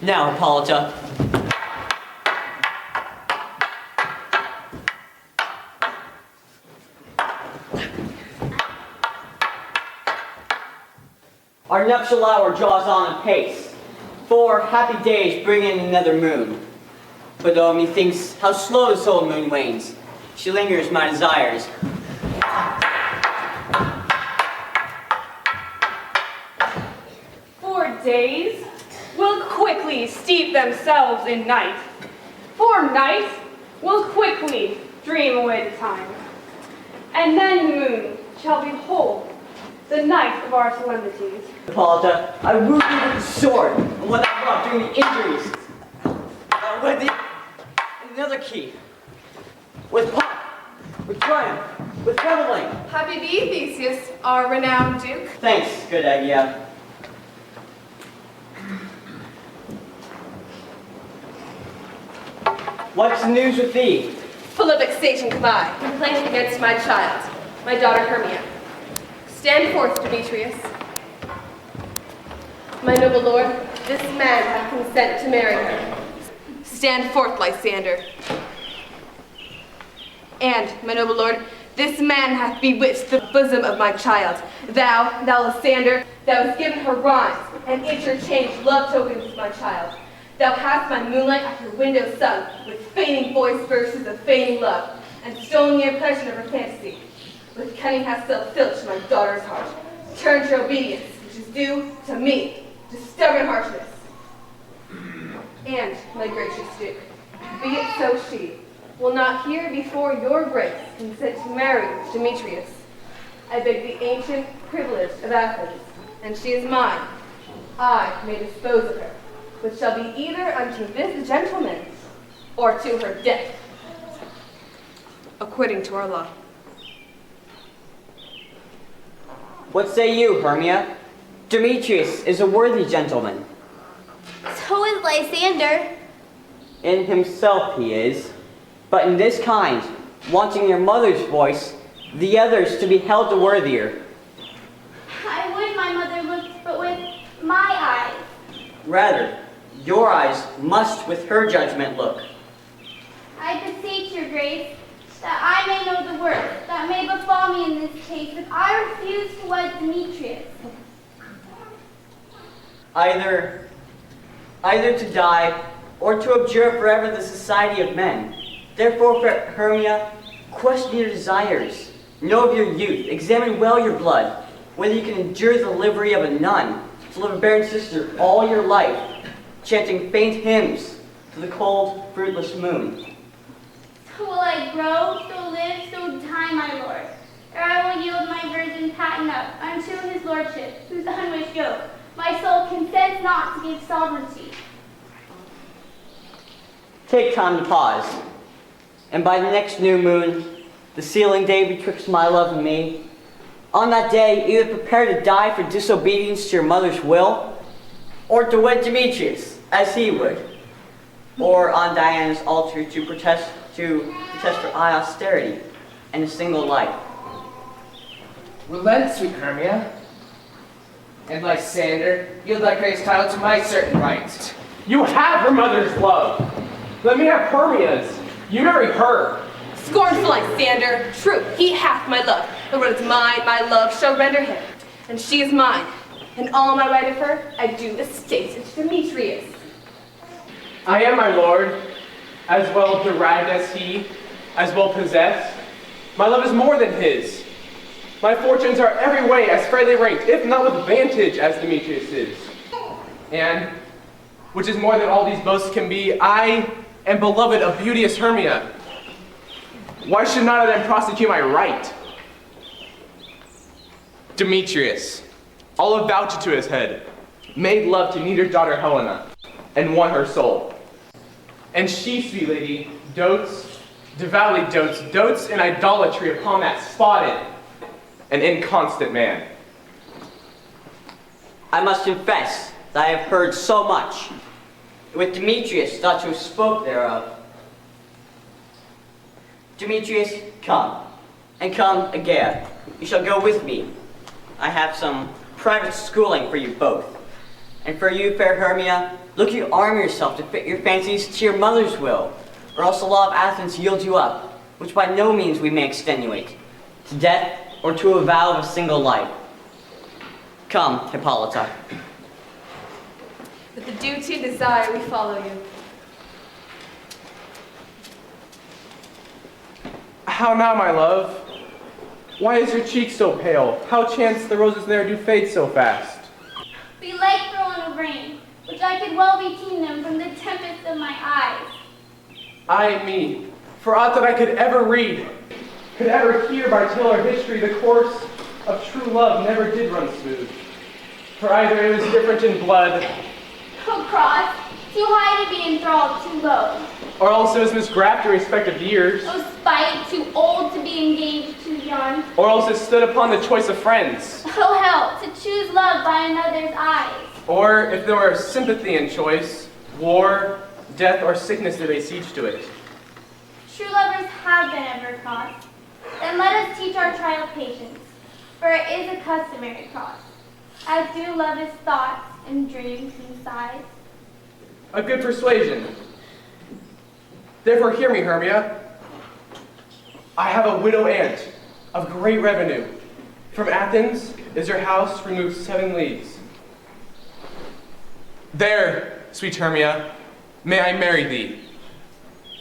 Now, Hippolyta. Our nuptial hour draws on apace. 4 happy days bring in another moon. But though methinks how slow the soul moon wanes, she lingers my desires. Days will quickly steep themselves in night, for night will quickly dream away the time. And then the moon shall behold the night of our solemnities. Hippolyta, I wound you with the sword, and what I love doing the injuries. With another key. With pomp, with triumph, with reveling. Happy be, Theseus, our renowned Duke. Thanks, good idea. What's the news with thee? Full of vexation come I, complaining against my child, my daughter Hermia. Stand forth, Demetrius. My noble lord, this man hath consent to marry her. Stand forth, Lysander. And, my noble lord, this man hath bewitched the bosom of my child. Thou Lysander, thou hast given her rhymes and interchanged love tokens with my child. Thou hast my moonlight at her window sung with feigning voice verses of feigning love, and stolen the impression of her fantasy. With cunning hast thou filched my daughter's heart, turned her obedience, which is due to me, to stubborn harshness. And, my gracious Duke, be it so she will not here before your grace consent to marry Demetrius. I beg the ancient privilege of Athens, and she is mine. I may dispose of her, which shall be either unto this gentleman or to her death, according to our law. What say you, Hermia? Demetrius is a worthy gentleman. So is Lysander. In himself he is, but in this kind, wanting your mother's voice, the others to be held the worthier. I would my mother looked, but with my eyes. Rather, your eyes must with her judgment look. I beseech your grace, that I may know the worst that may befall me in this case if I refuse to wed Demetrius. Either to die, or to abjure forever the society of men. Therefore, Hermia, question your desires. Know of your youth, examine well your blood, whether you can endure the livery of a nun, to live a barren sister all your life, chanting faint hymns to the cold, fruitless moon. So will I grow, so live, so die, my lord, or I will yield my virgin patent up unto his lordship, whose unwished yoke my soul consents not to give sovereignty. Take time to pause, and by the next new moon, the sealing day betwixt my love and me, on that day either prepare to die for disobedience to your mother's will, or to wed Demetrius, as he would, or on Diana's altar to protest for austerity and a single life. Relent, sweet Hermia, and Lysander, yield thy grace title to my certain right. You have her mother's love. Let me have Hermia's. You marry her. Scornful Lysander, true, he hath my love, but what is mine, my love shall render him, and she is mine, and all my right of her I do estate to Demetrius. I am my lord, as well derived as he, as well possessed. My love is more than his. My fortunes are every way as fairly ranked, if not with advantage, as Demetrius is. And, which is more than all these boasts can be, I am beloved of beauteous Hermia. Why should not I then prosecute my right? Demetrius, I'll avouch it to his head, made love to neater daughter Helena, and won her soul. And she, sweet lady, devoutly dotes in idolatry upon that spotted and inconstant man. I must confess that I have heard so much, with Demetrius thought to have spoke thereof. Demetrius, come, and come again. You shall go with me. I have some private schooling for you both. And for you, fair Hermia, look you arm yourself to fit your fancies to your mother's will, or else the law of Athens yields you up, which by no means we may extenuate, to death or to a vow of a single life. Come, Hippolyta. With the duty and desire, we follow you. How now, my love? Why is your cheek so pale? How chance the roses there do fade so fast? Be like throwing of rain, which I could well be them from the tempest of my eyes. Ay me, for aught that I could ever read, could ever hear by tale or history, the course of true love never did run smooth. For either it was different in blood, Oh, cross, too high to be enthralled, too low. or else it was misgraft in respect of years, Oh, spite, too old to be engaged, too young. or else it stood upon the choice of friends, Oh, hell, to choose love by another's eyes. or if there were sympathy in choice, war, death, or sickness did lay siege to it. True lovers have been ever crossed. Then let us teach our child patience, for it is a customary cross, as do lovers' thoughts and dreams and sighs. A good persuasion. Therefore hear me, Hermia. I have a widow aunt of great revenue. From Athens is her house removed 7 leagues. There, sweet Hermia, may I marry thee.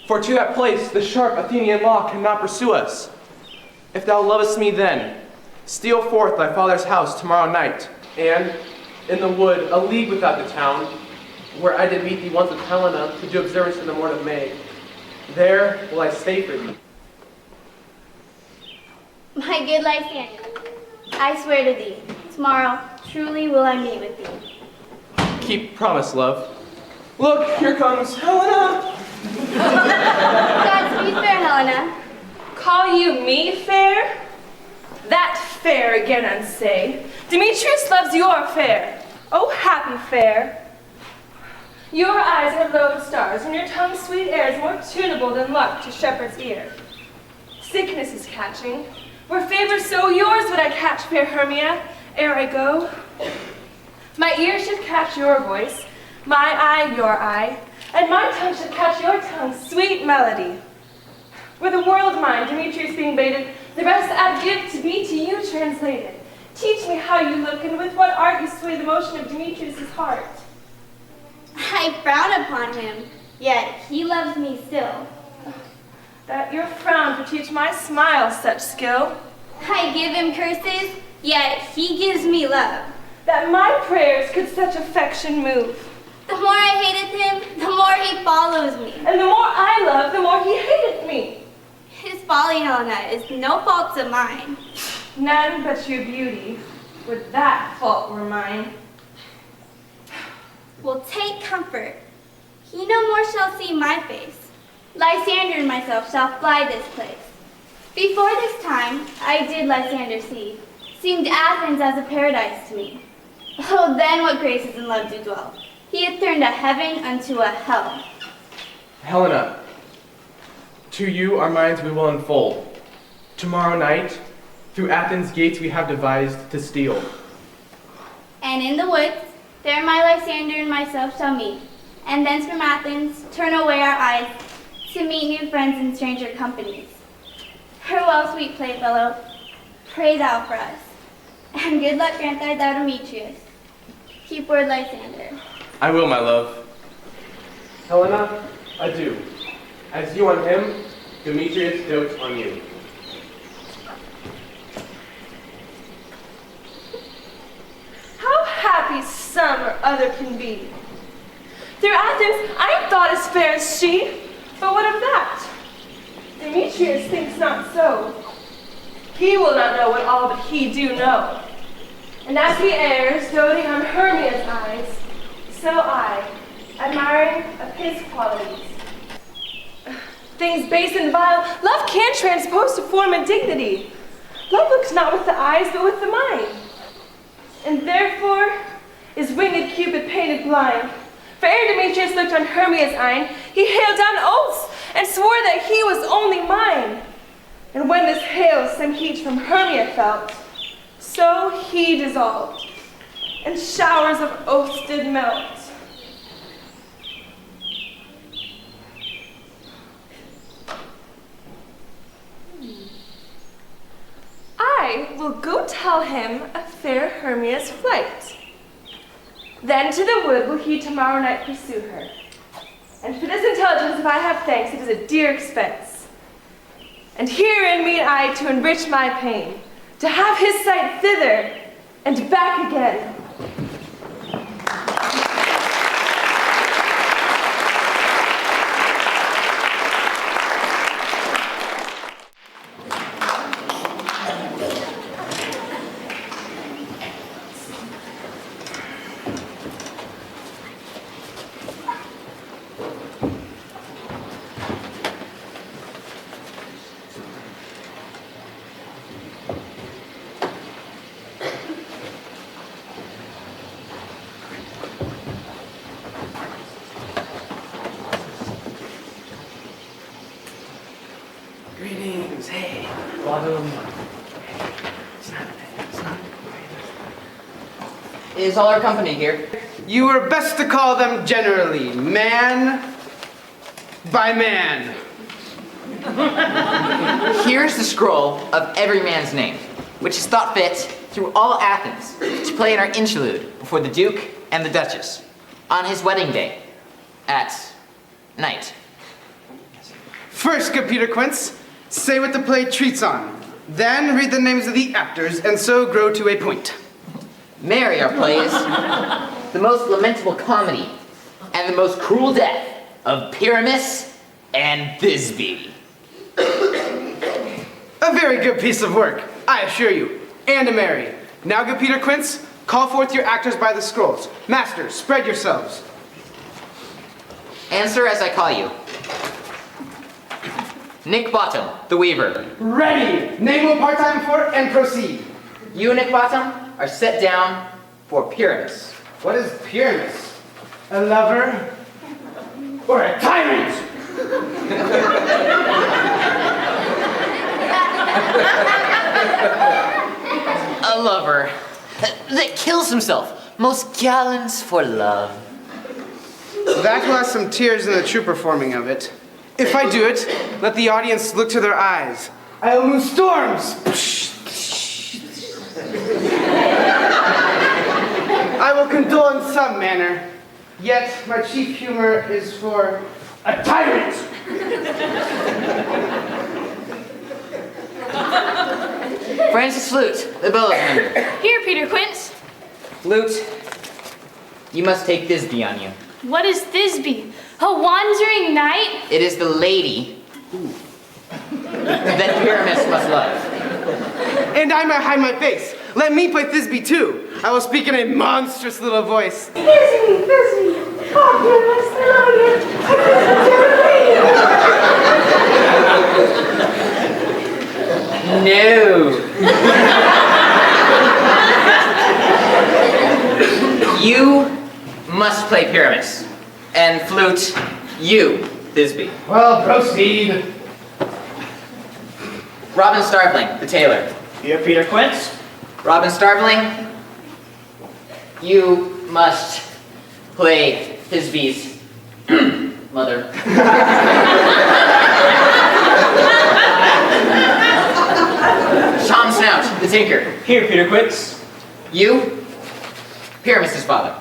For to that place the sharp Athenian law cannot pursue us. If thou lovest me then, steal forth thy father's house tomorrow night, and in the wood, a league without the town, where I did meet thee once with Helena to do observance in the morn of May. There will I stay for thee. My good Lysander, I swear to thee, tomorrow truly will I meet with thee. Keep promise, love. Look, here comes Helena! Godspeed, fair Helena. Call you me fair? That fair again unsay. Demetrius loves your fair. Oh, happy fair. Your eyes are lobed stars, and your tongue's sweet air is more tunable than luck to shepherd's ear. Sickness is catching. Were favor so yours would I catch, fair Hermia, ere I go. My ear should catch your voice, my eye your eye, and my tongue should catch your tongue's sweet melody. Were the world mine, Demetrius being baited, the rest I'd give to be to you translated. Teach me how you look, and with what art you sway the motion of Demetrius' heart. I frown upon him, yet he loves me still. That your frown could teach my smile such skill. I give him curses, yet he gives me love. That my prayers could such affection move. The more I hated him, the more he follows me. And the more I love, the more he hateth me. His folly, Helena, is no fault of mine. None but your beauty, would that fault were mine. Well, take comfort. He no more shall see my face. Lysander and myself shall fly this place. Before this time, I did Lysander see. Seemed Athens as a paradise to me. Oh, then what graces and love do dwell. He hath turned a heaven unto a hell. Helena, to you our minds we will unfold. Tomorrow night, through Athens' gates we have devised to steal. And in the woods, there my Lysander and myself shall meet, and thence from Athens turn away our eyes to meet new friends and stranger companies. Farewell, sweet playfellow, pray thou for us, and good luck grant thy thou Demetrius. Keep word, Lysander. I will, my love. Helena, adieu. As you on him, Demetrius dotes on you. How happy some or other can be. Through Athens, I am thought as fair as she, but what of that? Demetrius thinks not so. He will not know what all but he do know. And as he errs, doting on Hermia's eyes, so I, admiring of his qualities. Things base and vile, love can transpose to form and dignity. Love looks not with the eyes, but with the mind. And therefore is winged Cupid painted blind. For ere Demetrius looked on Hermia's eyne, he hailed down oaths, and swore that he was only mine. And when this hail some heat from Hermia felt, so he dissolved. and showers of oats did melt. I will go tell him of fair Hermia's flight. Then to the wood will he tomorrow night pursue her. And for this intelligence, if I have thanks, it is a dear expense. And herein mean I to enrich my pain, to have his sight thither and back again. Greetings, hey. Is all our company here? You were best to call them generally, man by man. Here's the scroll of every man's name, which is thought fit through all Athens to play in our interlude before the Duke and the Duchess on his wedding day at night. First, good Peter Quince, say what the play treats on. Then read the names of the actors, and so grow to a point. Mary, our play is the most lamentable comedy and the most cruel death of Pyramus and Thisbe. A very good piece of work, I assure you, and a merry. Now, good Peter Quince, call forth your actors by the scrolls. Masters, spread yourselves. Answer as I call you. Nick Bottom, the Weaver. Ready! Name will part-time for, and proceed. You, Nick Bottom, are set down for Pyramus. What is Pyramus? A lover? Or a tyrant? A lover that kills himself, most gallant for love. That will have some tears in the true performing of it. If I do it, let the audience look to their eyes. I will move storms. I will condole in some manner, yet my chief humor is for a tyrant. Francis Flute, the bellows member. Here, Peter Quince. Flute, you must take Thisbe on you. What is Thisbe? A wandering knight? It is the lady that Pyramus must love. And I might hide my face. Let me play Thisbe too. I will speak in a monstrous little voice. Thisbe, Thisbe, oh, Pyramus, I love No. You must play Pyramus. And Flute, you, Thisbe. Well, proceed. Robin Starveling, the tailor. Here, Peter Quince. Robin Starveling, you must play Thisbe's mother. Tom Snout, the tinker. Here, Peter Quince. You, Pyramus's father.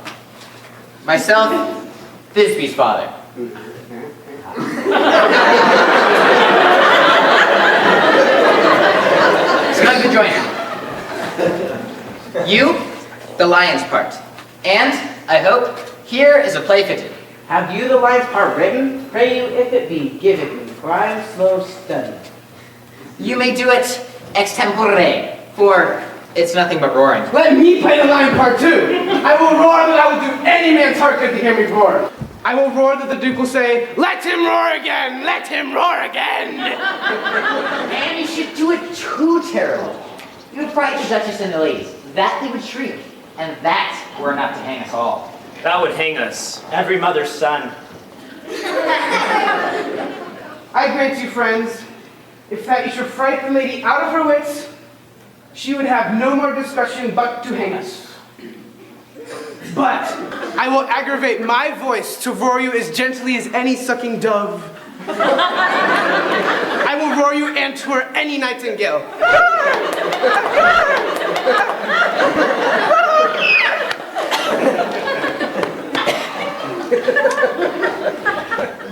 Myself, Thisbe's father. Snug the joiner. You, the lion's part. And, I hope, here is a play fitted. Have you the lion's part written? Pray you, if it be, give it me, for I am slow study. You may do it extempore, for it's nothing but roaring. Let me play the lion part too. I will roar that I will do any man's heart good to hear me roar. I will roar that the Duke will say, let him roar again, let him roar again. And you should do it too terrible. You would frighten the Duchess and the ladies. That they would shriek, and that were enough to hang us all. That would hang us, every mother's son. I grant you, friends, if that you should fright the lady out of her wits, she would have no more discretion but to hang us. But I will aggravate my voice to roar you as gently as any sucking dove. I will roar you and tour any nightingale.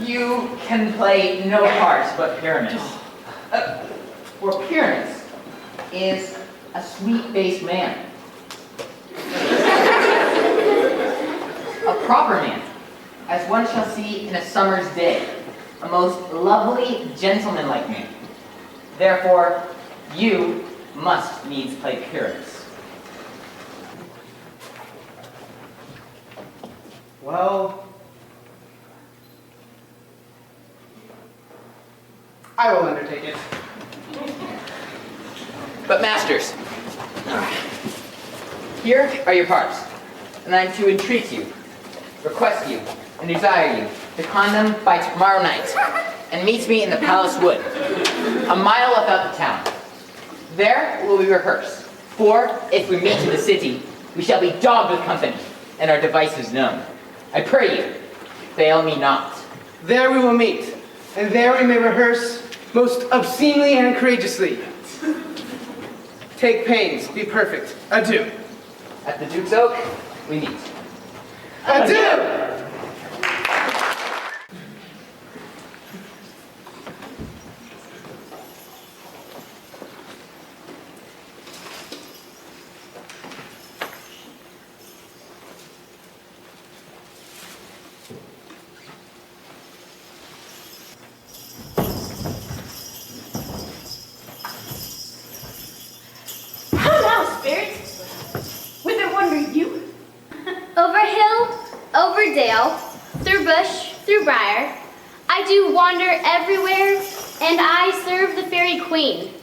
You can play no part but Pyramus. For Pyramus is a sweet-faced man. A proper man, as one shall see in a summer's day. A most lovely, gentlemanlike man. Therefore, you must needs play Pyramus. Well, I will undertake it. But masters, here are your parts, and I am to entreat you, request you, and desire you to con them by tomorrow night, and meet me in the palace wood, a mile about the town. There will we rehearse, for if we meet in the city, we shall be dogged with company, and our devices known. I pray you, fail me not. There we will meet, and there we may rehearse most obscenely and courageously. Take pains, be perfect. Adieu. At the Duke's Oak, we meet. Adieu! How now, spirit? Whither wander you? Over hill, over dale, through bush, through briar, I do wander everywhere, and I serve the fairy queen.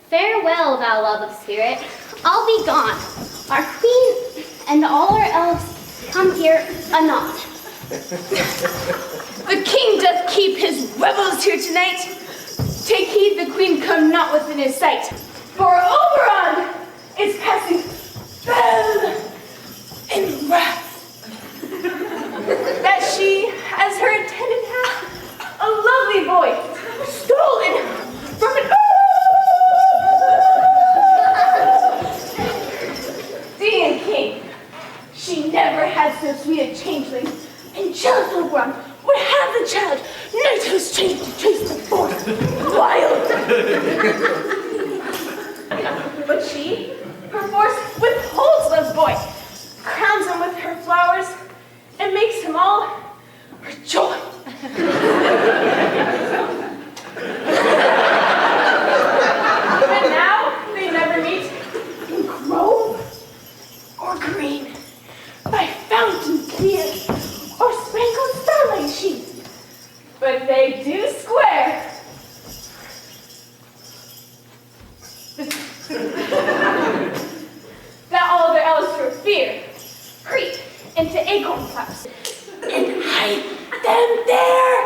Farewell, thou love of spirit, I'll be gone. Our queen and all our elves come here anon. The king doth keep his revels here tonight. Take heed the queen come not within his sight. For Oberon is passing fell in wrath. That she, as her intended hath, a lovely boy, stolen from an Dean king. She never had so sweet a changeling, and jealous Oberon would have the child, night whose change to chase the forth wild. But she, perforce, withholds the boy, crowns him with her flowers, and makes him all her joy. But now they never meet in grove or green, by fountain clear, or sprinkled starlight sheen. But they do square. That all their elves for fear creep into acorn cups and hide them there.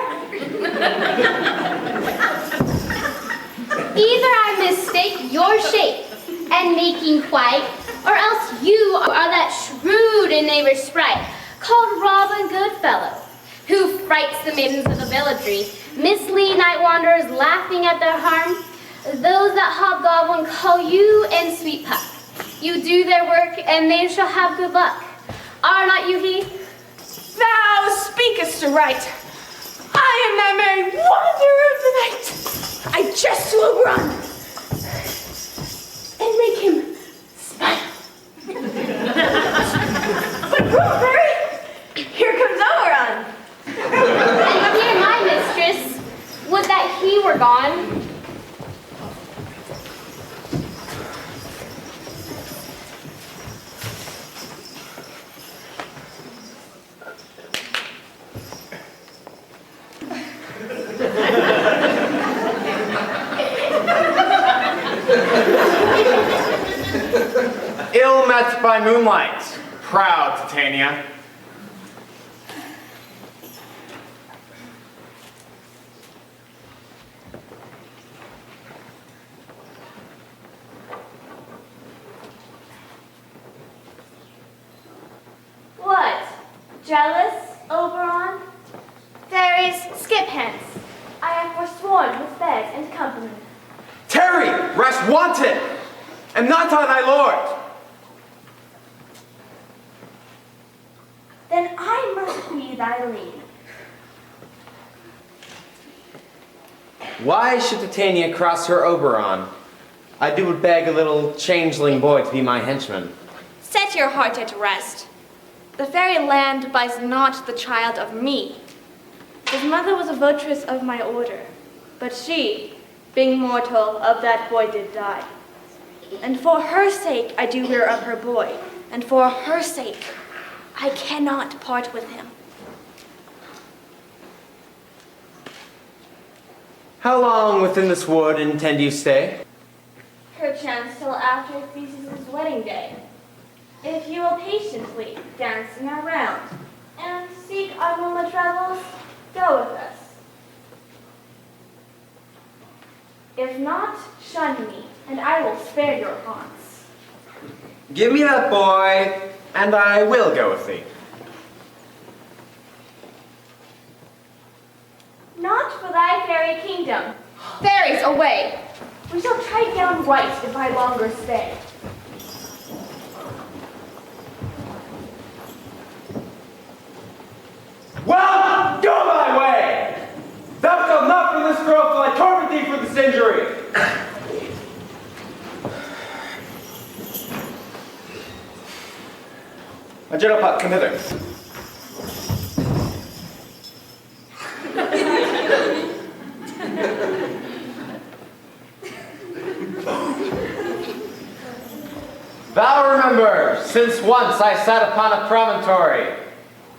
Either I mistake your shape and making quite, or else you are that shrewd and neighbor sprite called Robin Goodfellow, who frights the maidens of the villagery, mislead night wanderers laughing at their harm. Those that hobgoblin call you and sweet puck. You do their work, and they shall have good luck. Are not you he? Thou speakest aright. I am that merry wanderer of the night. I jest to Oberon and make him smile. But Blueberry, here comes Oberon. And here my mistress, would that he were gone. Ill met by moonlight, proud Titania. Jealous, Oberon? Fairies, skip hence. I have forsworn with bed and company. Tarry, rest wanted, and not on thy lord. Then I must be thy lead. Why should Titania cross her Oberon? I do would beg a little changeling boy to be my henchman. Set your heart at rest. The fairy land buys not the child of me. His mother was a votress of my order, but she, being mortal, of that boy did die. And for her sake I do rear up her boy, and for her sake I cannot part with him. How long within this wood intend you stay? Perchance till after Theseus' wedding day. If you will patiently dancing around and seek unruly travels, go with us. If not, shun me, and I will spare your haunts. Give me that boy, and I will go with thee. Not for thy fairy kingdom. Fairies, away! We shall try down right if I longer stay. Well, go thy way! Thou shalt not from this grove till I torment thee for this injury. Agenopot, come hither. Thou remember, since once I sat upon a promontory,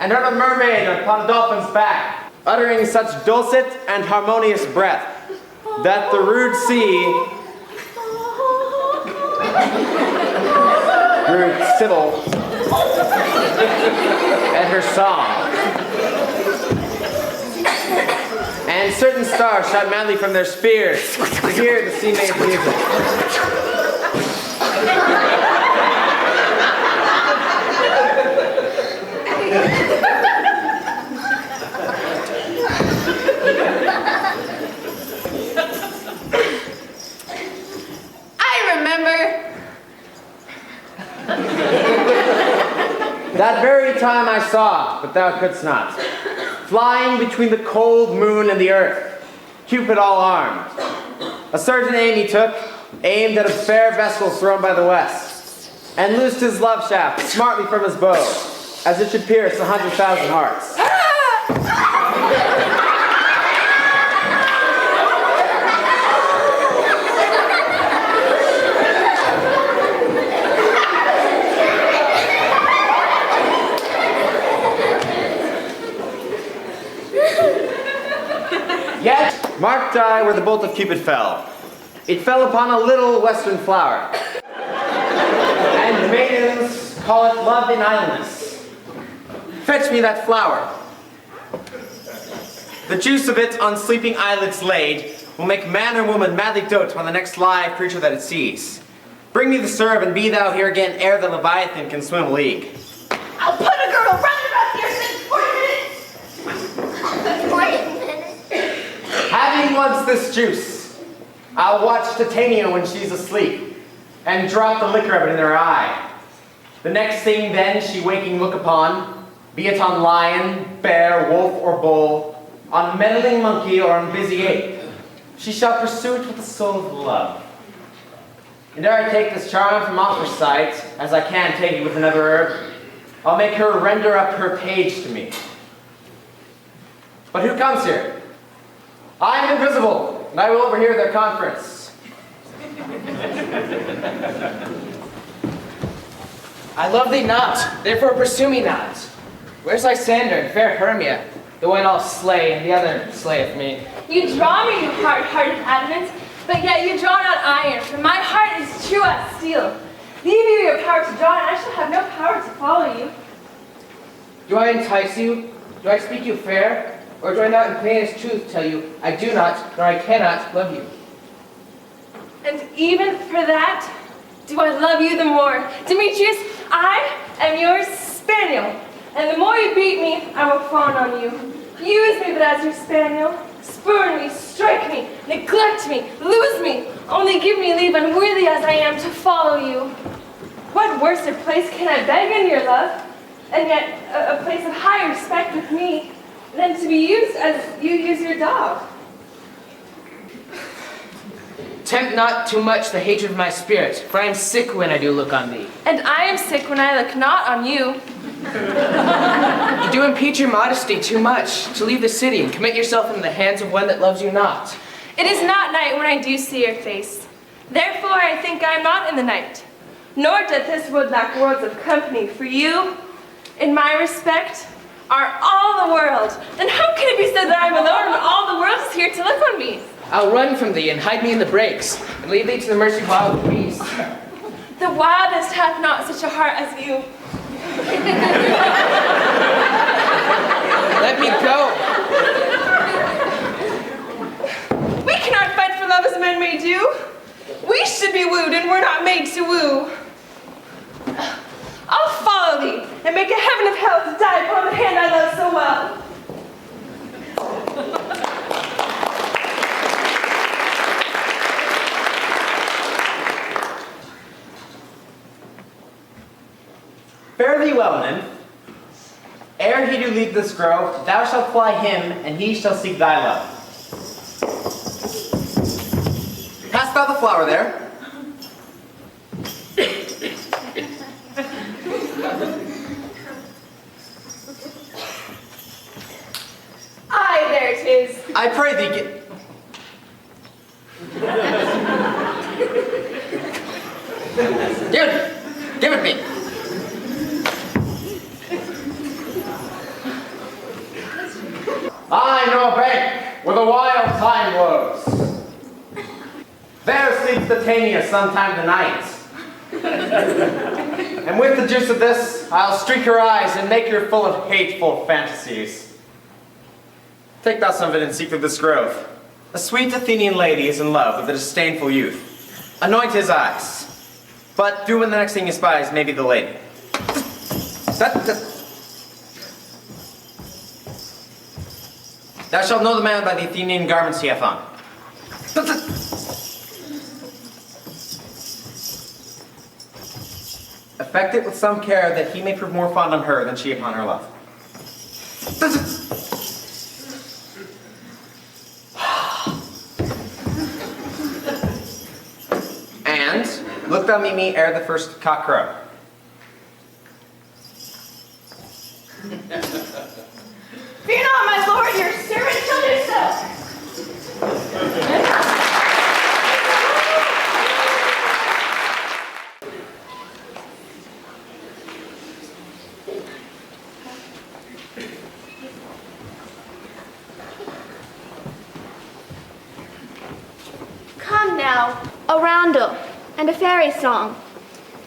and heard a mermaid upon a dolphin's back, uttering such dulcet and harmonious breath, that the rude sea grew civil at her song. And certain stars shot madly from their spheres to hear the sea maid's music. That very time I saw, but thou couldst not, flying between the cold moon and the earth, Cupid all armed. A certain aim he took, aimed at a fair vessel thrown by the west, and loosed his love shaft smartly from his bow, as it should pierce 100,000 hearts. Yet marked I where the bolt of Cupid fell. It fell upon a little western flower. And maidens call it love in idleness. Fetch me that flower. The juice of it on sleeping eyelids laid will make man or woman madly dote on the next live creature that it sees. Bring me the syrup and be thou here again ere the Leviathan can swim a league. I'll put a girdle round about here in 40 minutes. 40 minutes? Having once this juice, I'll watch Titania when she's asleep, and drop the liquor of it in her eye. The next thing then she waking look upon, be it on lion, bear, wolf, or bull, on meddling monkey or on busy ape, she shall pursue it with the soul of love. And ere I take this charm from off her sight, as I can take it with another herb, I'll make her render up her page to me. But who comes here? I am invisible, and I will overhear their conference. I love thee not, therefore pursue me not. Where's Lysander and fair Hermia? The one I'll slay, and the other slayeth me. You draw me, you hard-hearted adamant, but yet you draw not iron, for my heart is true as steel. Leave you your power to draw, and I shall have no power to follow you. Do I entice you? Do I speak you fair? Or do I not in plainest truth tell you, I do not, nor I cannot love you? And even for that, do I love you the more. Demetrius, I am your spaniel. And the more you beat me, I will fawn on you. Use me but as your spaniel. Spurn me, strike me, neglect me, lose me. Only give me leave, unworthy as I am, to follow you. What worser place can I beg in your love, and yet a place of high respect with me, than to be used as you use your dog? Tempt not too much the hatred of my spirit, for I am sick when I do look on thee. And I am sick when I look not on you. You do impeach your modesty too much to leave the city and commit yourself into the hands of one that loves you not. It is not night when I do see your face. Therefore I think I am not in the night. Nor doth this wood lack worlds of company, for you, in my respect, are all the world. Then how can it be said that I am alone when all the world is here to look on me? I'll run from thee and hide me in the breaks, and leave thee to the mercy of wild beasts. The wildest hath not such a heart as you. Let me go. We cannot fight for love as men may do. We should be wooed, and we're not made to woo. I'll follow thee, and make a heaven of hell to die upon the hand I love so well. Fare thee well, nymph. Ere he do leave this grove, thou shalt fly him, and he shall seek thy love. Hast thou the flower there? Aye, there it is. I pray thee, give it me. I know a bank where the wild thyme blows. There sleeps Titania sometime tonight. And with the juice of this, I'll streak her eyes and make her full of hateful fantasies. Take thou some of it and seek through this grove. A sweet Athenian lady is in love with a disdainful youth. Anoint his eyes. But do when the next thing you spies may be the lady. Thou shalt know the man by the Athenian garments he hath on. Effect it with some care that he may prove more fond on her than she upon her love. And look thou meet me ere the first cock crow. Fear not, my lord, your servant shall do so. Come now, a roundel and a fairy song.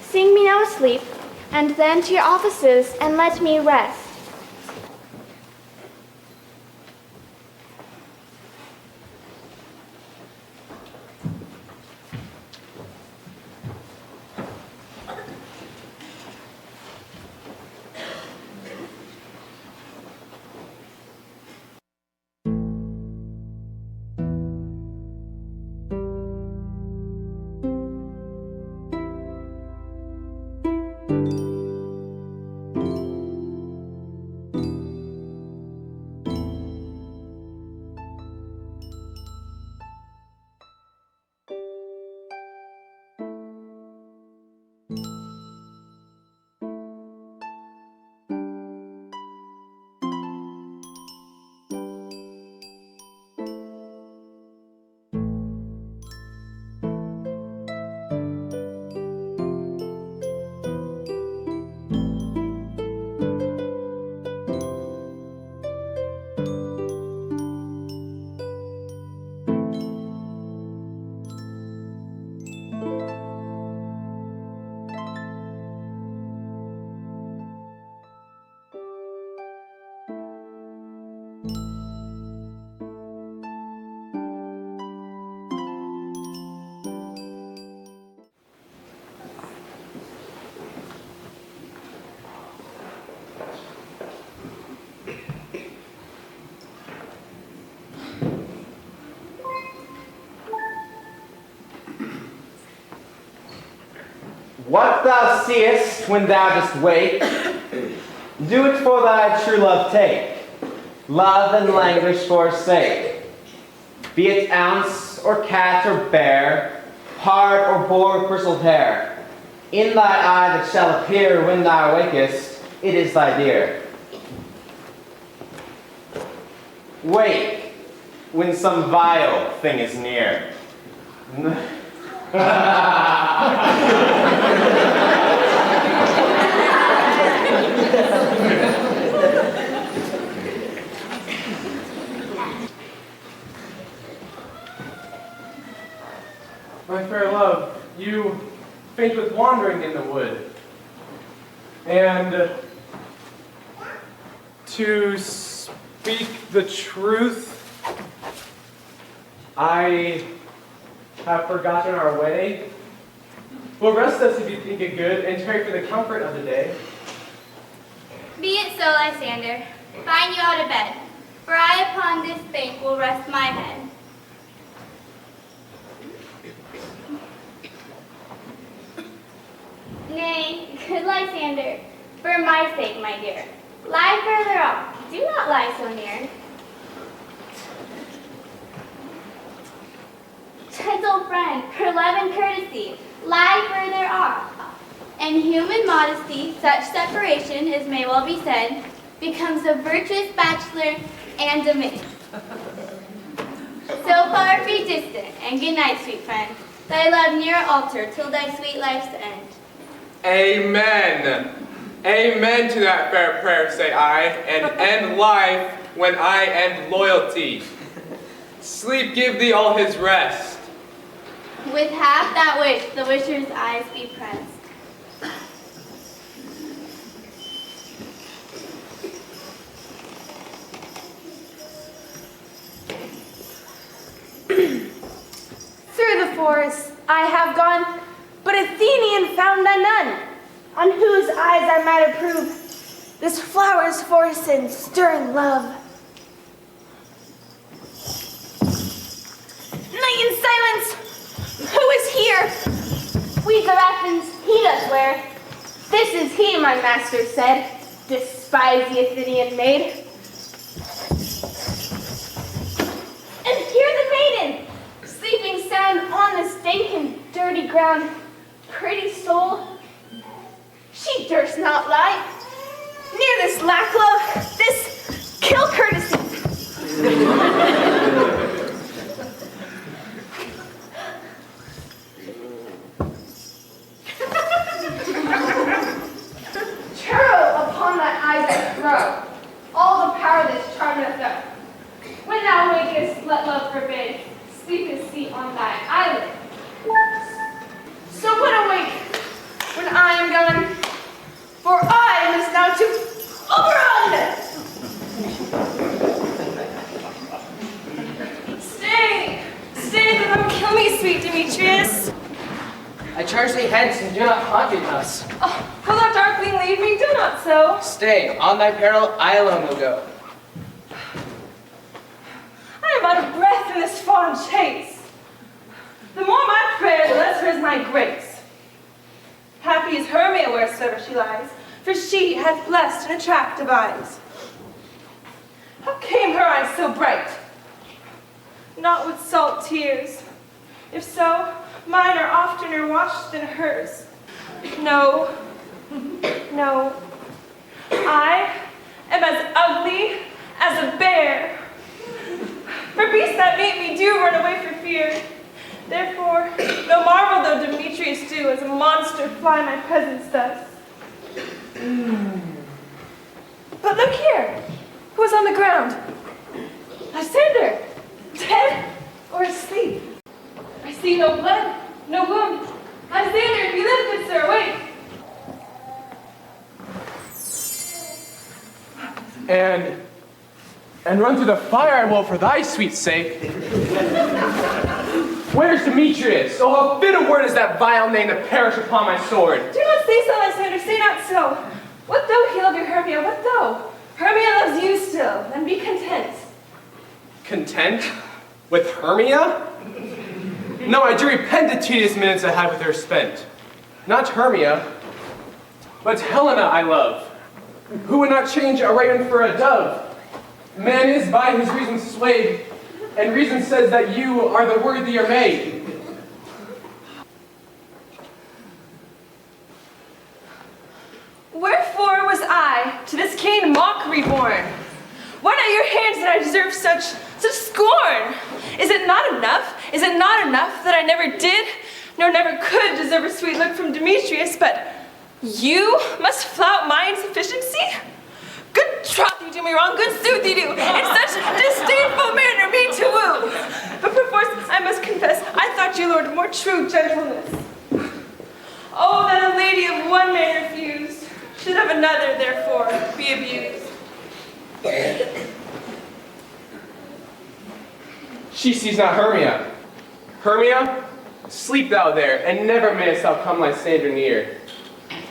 Sing me now asleep, and then to your offices, and let me rest. What thou seest when thou dost wake, do it for thy true love take. Love and languish forsake. Be it ounce, or cat, or bear, hard or boar with bristled hair, in thy eye that shall appear when thou wakest, it is thy dear. Wake when some vile thing is near. My fair love, you faint with wandering in the wood. And to speak the truth, I have forgotten our way. Well, rest us if you think it good, and tarry for the comfort of the day. Be it so, Lysander. Find you out of bed, for I upon this bank will rest my head. Nay, good Lysander, for my sake, my dear, lie further off. Do not lie so near. Gentle friend, for love and courtesy, lie further off. And human modesty, such separation, as may well be said, becomes a virtuous bachelor and a maid. So far be distant, and good night, sweet friend. Thy love near altar till thy sweet life's end. Amen. Amen to that fair prayer, say I, and end life when I end loyalty. Sleep give thee all his rest. With half that wish, the wisher's eyes be pressed. Through the forest I have gone, but Athenian found I none, on whose eyes I might approve this flower's force and stirring love. Night in silence! Who is here? Weeds of Athens he does wear. This is he, my master said. Despise the Athenian maid. And hear the maiden, sleeping sound on this dank and dirty ground. Pretty soul, she durst not lie. Near this lack love, this kill courtesy. Churl upon thy eyes I throw, all the power this charm doth know. When thou wakest, let love forbid, sleepest seat on thy eyelid. So when awake, when I am gone, for I must now to Oberon! Stay, stay, do not kill me, sweet Demetrius. I charge thee hence and do not haunt me thus. Oh, will thou darkling leave me? Do not so. Stay, on thy peril I alone will go. I am out of breath in this fond chase. The more my prayer, the lesser is my grace. Happy is Hermia wheresoever she lies, for she hath blessed and attractive eyes. How came her eyes so bright? Not with salt tears. If so, mine are oftener washed than hers. No, no. I am as ugly as a bear. For beasts that meet me do run away for fear. Therefore, no marvel though Demetrius do as a monster fly my presence thus. But look here, who is on the ground? Lysander, dead or asleep? I see no blood, no wound. Lysander, if you live, good sir, awake. And run through the fire I will for thy sweet sake. Where's Demetrius? Oh, how fit a word is that vile name to perish upon my sword. Do not say so, Lysander, say not so. What though he love your Hermia, what though? Hermia loves you still, and be content. Content? With Hermia? No, I do repent the tedious minutes I had with her spent. not Hermia, but Helena I love, who would not change a raven for a dove. Man is by his reason swayed, and reason says that you are the worthier maid. Wherefore was I to this Cain mockery born? Why not your hands that I deserve such scorn? Is it not enough? Is it not enough that I never did, nor never could deserve a sweet look from Demetrius, but you must flout my insufficiency? Good troth you do me wrong, good sooth you do, in such disdainful manner me to woo. But perforce I must confess, I thought you, Lord, more true gentleness. Oh, that a lady of one man refused, should of another, therefore, be abused. She sees not Hermia. Hermia, sleep thou there, and never mayest thou come Lysander near.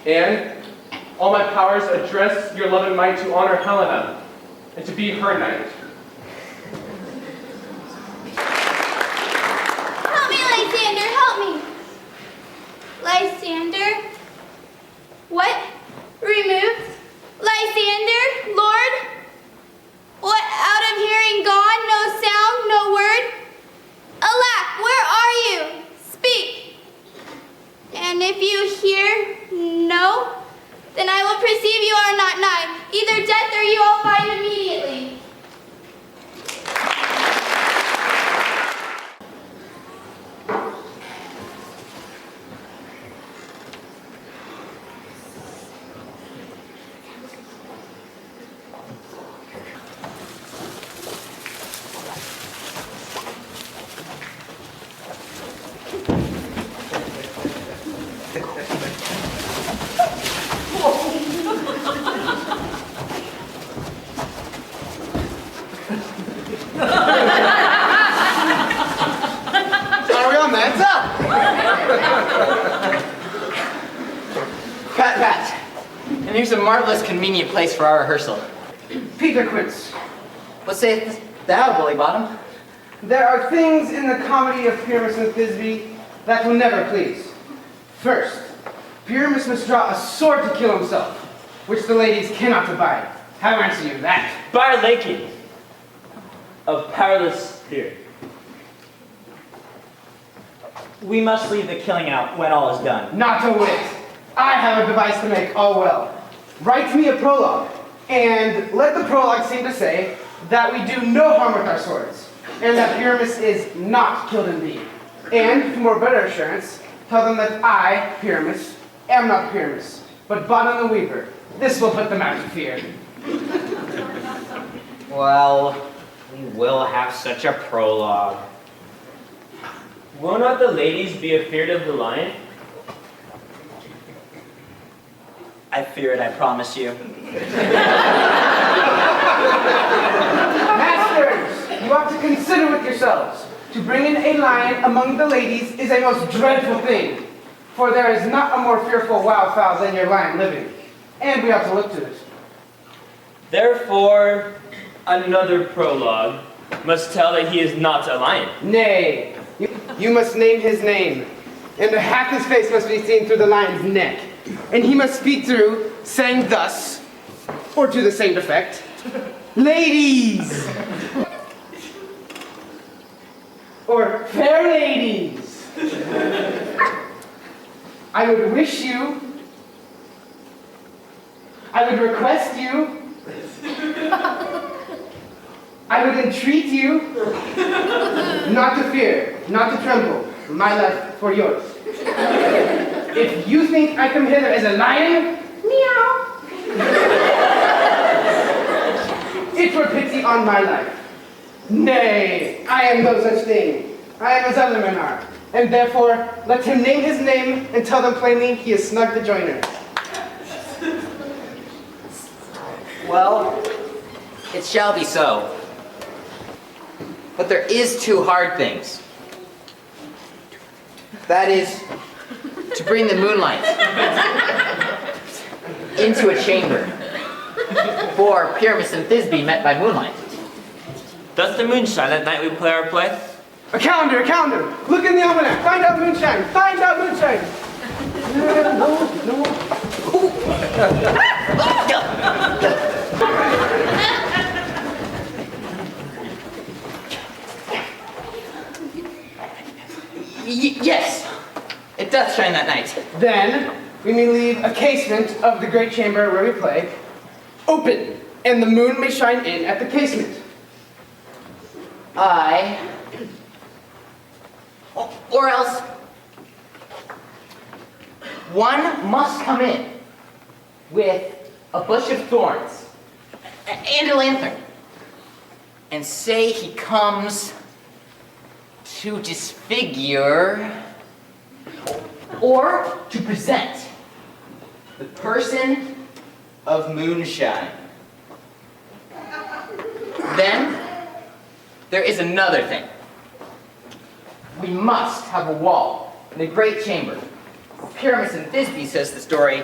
And all my powers address your love and might to honor Helena, and to be her knight. Help me, Lysander, help me. Lysander? What? Removed? Lysander? Lord? What, out of hearing gone? No sound, no word? Alack, where are you? Speak. And if you hear no, then I will perceive you are not nigh. Either death or you I'll find immediately. Pat, and here's a marvelous convenient place for our rehearsal. Peter Quince, What sayest thou, Bully Bottom? there are things in the comedy of Pyramus and Thisbe that will never please. First, Pyramus must draw a sword to kill himself, which the ladies cannot abide. How answer you that? By our liking of powerless spirit. We must leave the killing out when all is done. Not a whit. I have a device to make all well. Write me a prologue, and let the prologue seem to say that we do no harm with our swords, and that Pyramus is not killed indeed. And, for more better assurance, tell them that I, Pyramus, am not Pyramus, but Bottom the Weaver. This will put them out of fear. Well, we will have such a prologue. Will not the ladies be afeard of the lion? I fear it, I promise you. Masters, you ought to consider with yourselves. To bring in a lion among the ladies is a most dreadful thing, for there is not a more fearful wildfowl than your lion living, and we ought to look to it. Therefore, another prologue must tell that he is not a lion. Nay, you must name his name, and half his face must be seen through the lion's neck, and he must speak through, saying thus, or to the same effect, ladies, or fair ladies, I would wish you, I would request you, I would entreat you not to fear, not to tremble, my life for yours. If you think I come hither as a lion, meow. It were pity on my life. Nay, I am no such thing. I am as other men are, and therefore let him name his name and tell them plainly he is snug the joiner. Well, it shall be so. But there is two hard things. That is, to bring the moonlight into a chamber. For Pyramus and Thisbe met by moonlight. Does the moon shine that night we play our play? A calendar, a calendar. Look in the almanac. Find out moonshine. Find out moonshine. Yes, it doth shine that night. Then we may leave a casement of the great chamber where we play open, and the moon may shine in at the casement. Or else, one must come in with a bush of thorns and a lantern and say he comes to disfigure or to present the person of moonshine. Then there is another thing. We must have a wall in the great chamber. Pyramus and Thisbe says the story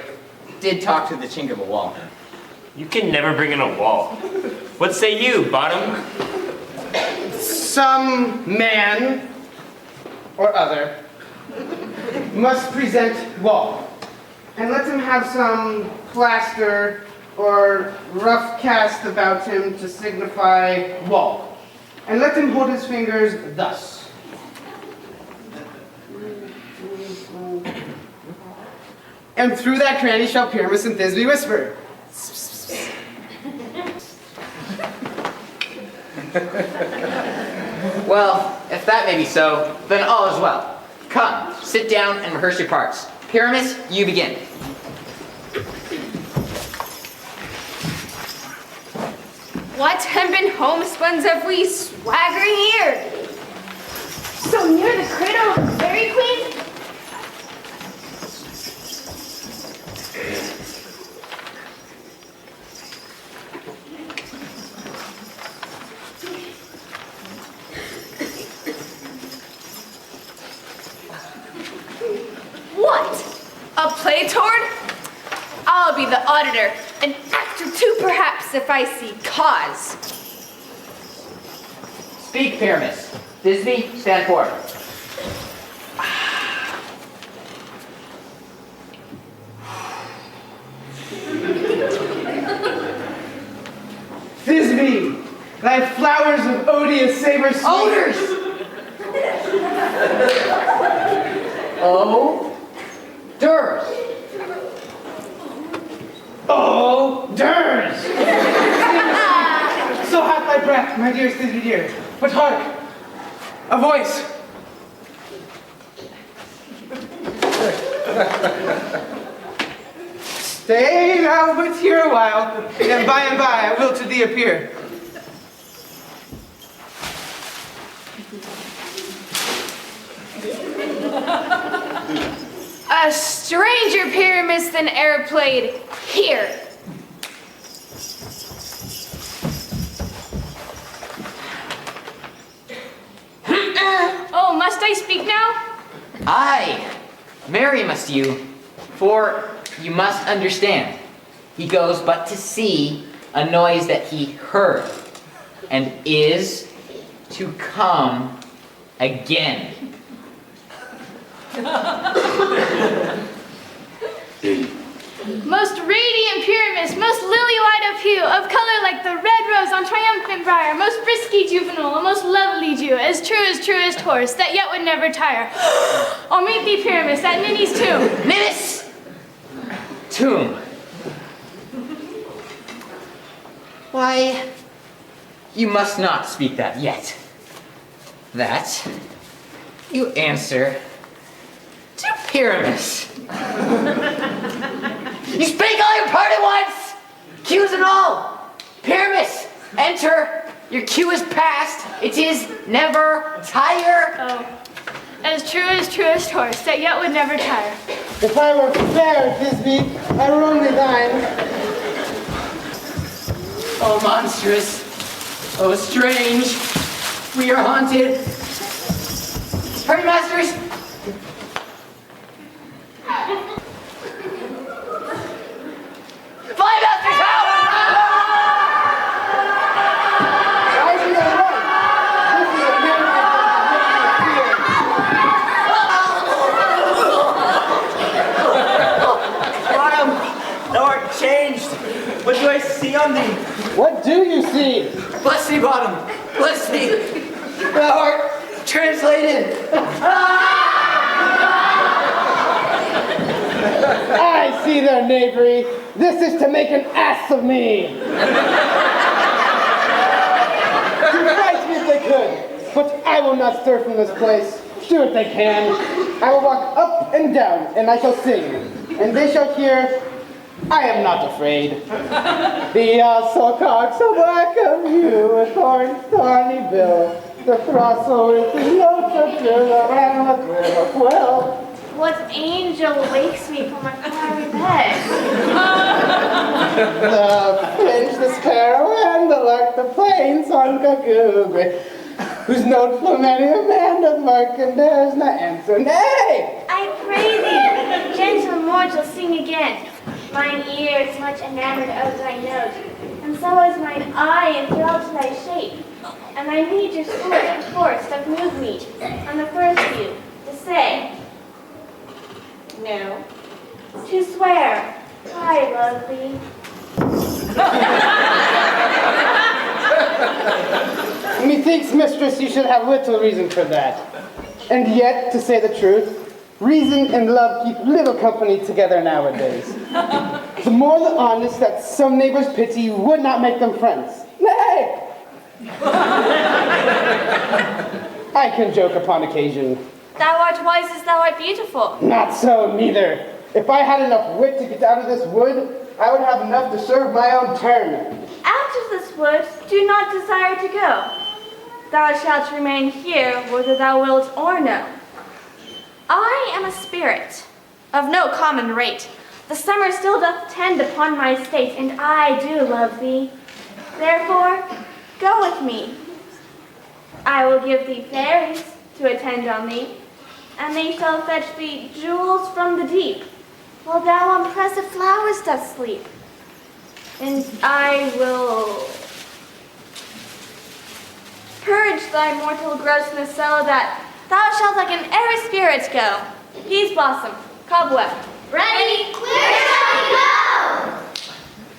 did talk to the chink of a wall. You can never bring in a wall. What say you, Bottom? Some man or other must present wall, and let him have some plaster or rough cast about him to signify wall, and let him hold his fingers thus. And through that cranny shall Pyramus and Thisbe whisper. Well, if that may be so, then all is well. Come, sit down and rehearse your parts. Pyramus, you begin. What hempen homespuns have we swaggering here? So near the cradle of the fairy queen? What? A play toward? I'll be the auditor, an act or two perhaps if I see cause. Speak, Pyramus. Thisbe, stand forward. Thisbe, thy flowers of odious savor sweet. Odors! Oh, Durs. Oh, Durs! So hath thy breath, my dear Thisbe dear. But hark, a voice. Stay thou but here a while, and by I will to thee appear. A stranger Pyramus than e'er played here. Oh, must I speak now? Aye, marry must you, for you must understand, he goes but to see a noise that he heard, and is to come again. Most radiant Pyramus, most lily-white of hue, of color like the red rose on triumphant briar, most frisky juvenile, a most lovely Jew, as truest horse, that yet would never tire. I'll meet thee, Pyramus, at Ninny's tomb. Ninny's tomb. Why, you must not speak that yet. That you answer to Pyramus. You spake all your part at once, cues and all. Pyramus, enter. Your cue is past. It is never tire. Oh, as truest horse, that yet would never tire. If I were fair, Thisbe, I were only thine. Oh, monstrous. Oh, strange. We are haunted. Hurry, masters. Fly, masters, out! art changed. What do I see on thee? What do you see? Bless thee, bottom. Bless thee. Thou art translated. I see their knavery. This is to make an ass of me. To fight me if they could, but I will not stir from this place. Do what they can. I will walk up and down, and I shall sing, and they shall hear, I am not afraid. The so-called so black of you, with horns, thorny bill, the throstle with the notes of drill, and the thrill of quill. What angel wakes me from my fiery bed? The finch, the sparrow, and the lark, the plains on Gagugre, whose note from many a man doth mark, and dares not answer, nay! I pray thee, gentle mortal, sing again. Mine ear is much enamored of thy note, and so is mine eye enthralled to thy shape. And I need your sword and force doth move me, on the first view, to say, no, to swear, I love thee. Methinks, mistress, you should have little reason for that. And yet, to say the truth, reason and love keep little company together nowadays. The more the honest that some neighbors pity would not make them friends. Nay! I can joke upon occasion. Thou art wise as thou art beautiful. Not so, neither. If I had enough wit to get out of this wood, I would have enough to serve my own turn. Out of this wood do not desire to go. Thou shalt remain here whether thou wilt or no. I am a spirit, of no common rate. The summer still doth tend upon my state, and I do love thee. Therefore, go with me. I will give thee fairies to attend on thee, and they shall fetch thee jewels from the deep, while thou on pressed flowers dost sleep. And I will purge thy mortal grossness so that thou shalt like an airy spirit go. Peas blossom, cobweb. Ready? Where shall we go?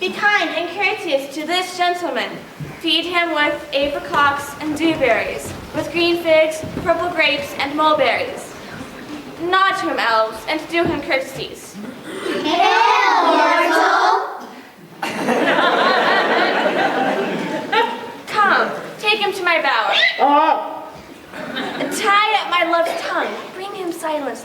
Be kind and courteous to this gentleman. Feed him with apricocks and dewberries, with green figs, purple grapes, and mulberries. Nod to him, elves, and do him courtesies. Hail, mortal! Come, take him to my bower. Tie up my love's tongue. Bring him silence.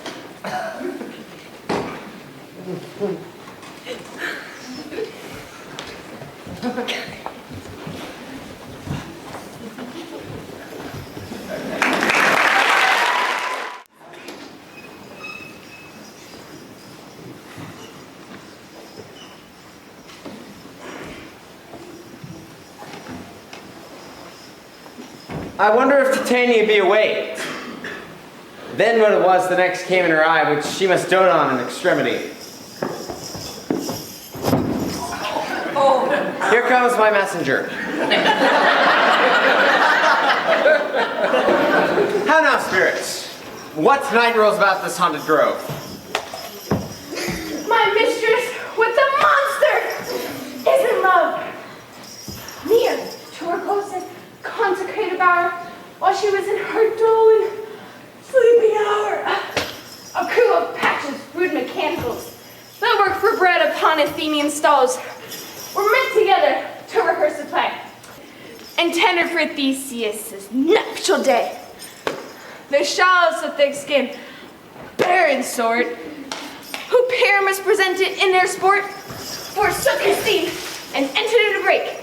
I wonder if Titania be awake. Then what it was the next came in her eye, which she must dote on in extremity. Here comes my messenger. How now, spirits? What tonight rolls about this haunted grove? My mistress with the monster is in love. Near to her closest consecrated bower, while she was in her dull and sleepy hour. A crew of patches, rude mechanicals, that work for bread upon Athenian stalls, were met together to rehearse the play, intended for Theseus' nuptial day. The shallows of thick skin, barren sort, who Pyramus presented in their sport, forsook his seat and entered into break.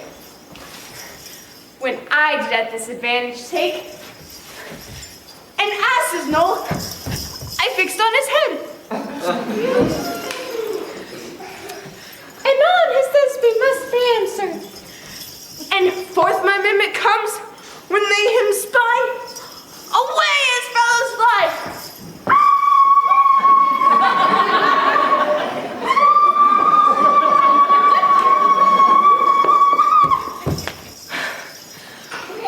When I did at this advantage take, an ass's knoll I fixed on his head. And on his thespian must be answered. And forth my mimic comes, when they him spy, away his fellows fly.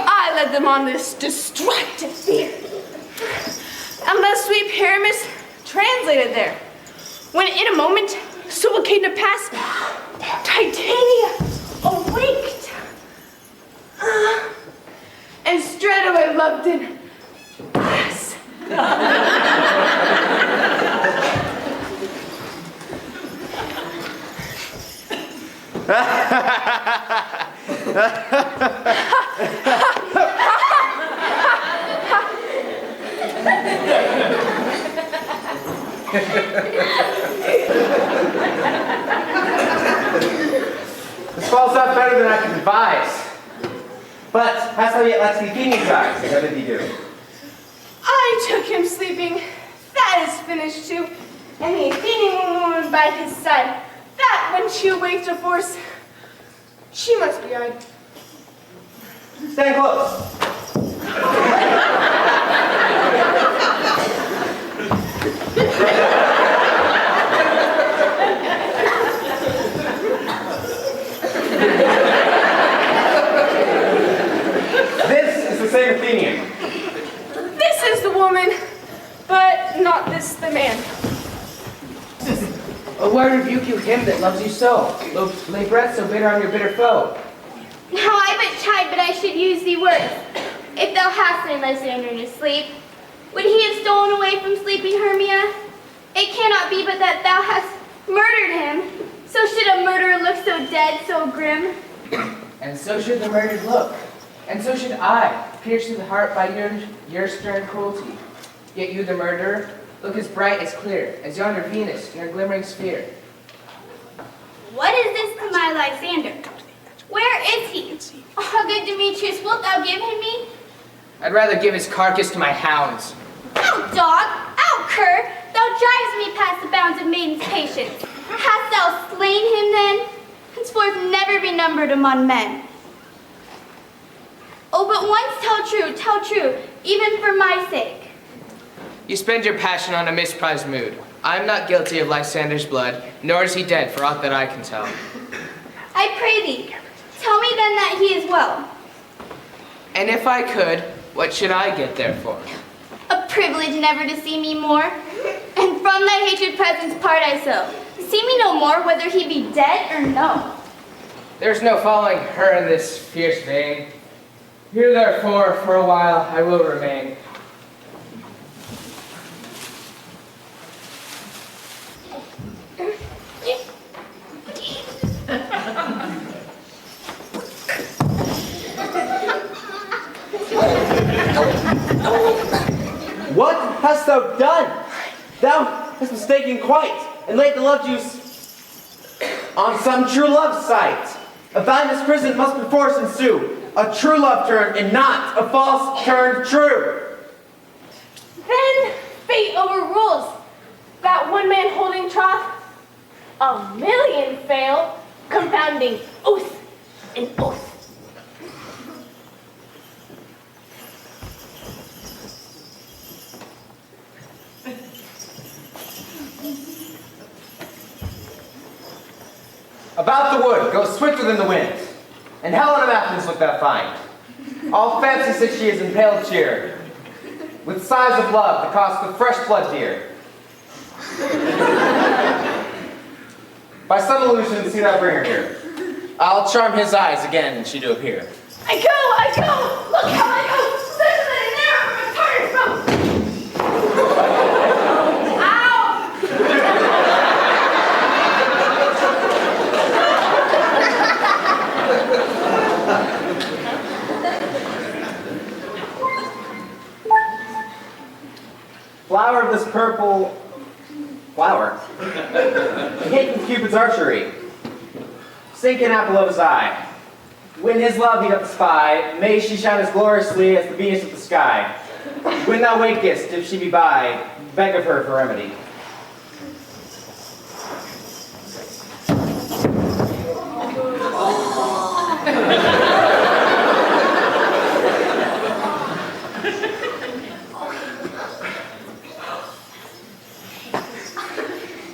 I led them on this destructive fear. And thus sweet Pyramus translated there. When in a moment, so it came to pass, Titania awaked, and straightway loved in us. This falls out better than I could devise. But hast thou yet let the Athenian's eyes? How did he do? I took him sleeping. That is finished too. And the Athenian woman by his side. That when she awaked to force, she must be eyed. Stand close. This is the same Athenian. This is the woman, but not this the man. Oh, why rebuke you him that loves you so? Lay breath so bitter on your bitter foe. Now I but chide, but I should use thee words. If thou hast slain Lysander in his sleep, would he have stolen away from sleeping Hermia? It cannot be but that thou hast murdered him. So should a murderer look so dead, so grim? And so should the murdered look. And so should I, pierced to the heart by your stern cruelty. Yet you, the murderer, look as bright, as clear, as yonder Venus in her glimmering sphere. What is this to my Lysander? Where is he? Oh, good Demetrius, wilt thou give him me? I'd rather give his carcass to my hounds. Out, dog! Out, cur! Thou drivest me past the bounds of maiden's patience. Hast thou slain him then? Henceforth never be numbered among men. Oh, but once tell true, even for my sake. You spend your passion on a misprized mood. I am not guilty of Lysander's blood, nor is he dead, for aught that I can tell. I pray thee, tell me then that he is well. And if I could, what should I get therefore? A privilege never to see me more, and from thy hated presence part I so. See me no more, whether he be dead or no. There's no following her in this fierce vein. Here therefore, for a while, I will remain. What hast thou done? Thou hast mistaken quite, and laid the love juice on some true love site. Of thy misprison must perforce ensue a true love turn, and not a false turn true. Then fate overrules. That one man holding troth, a million fail, confounding oath and oath. About the wood, go swifter than the wind. And Helen of Athens look thou find. All fancy said she is in pale cheer, with sighs of love that cost the fresh blood dear. By some illusion, see thou bring her here. I'll charm his eyes again, and she do appear. I go, look how I go, swiftly and there from a tired boat. Flower of this purple flower, hit with Cupid's archery, sink an apple of his eye. When his love he doth spy, may she shine as gloriously as the Venus of the sky. When thou wakest, if she be by, beg of her for remedy.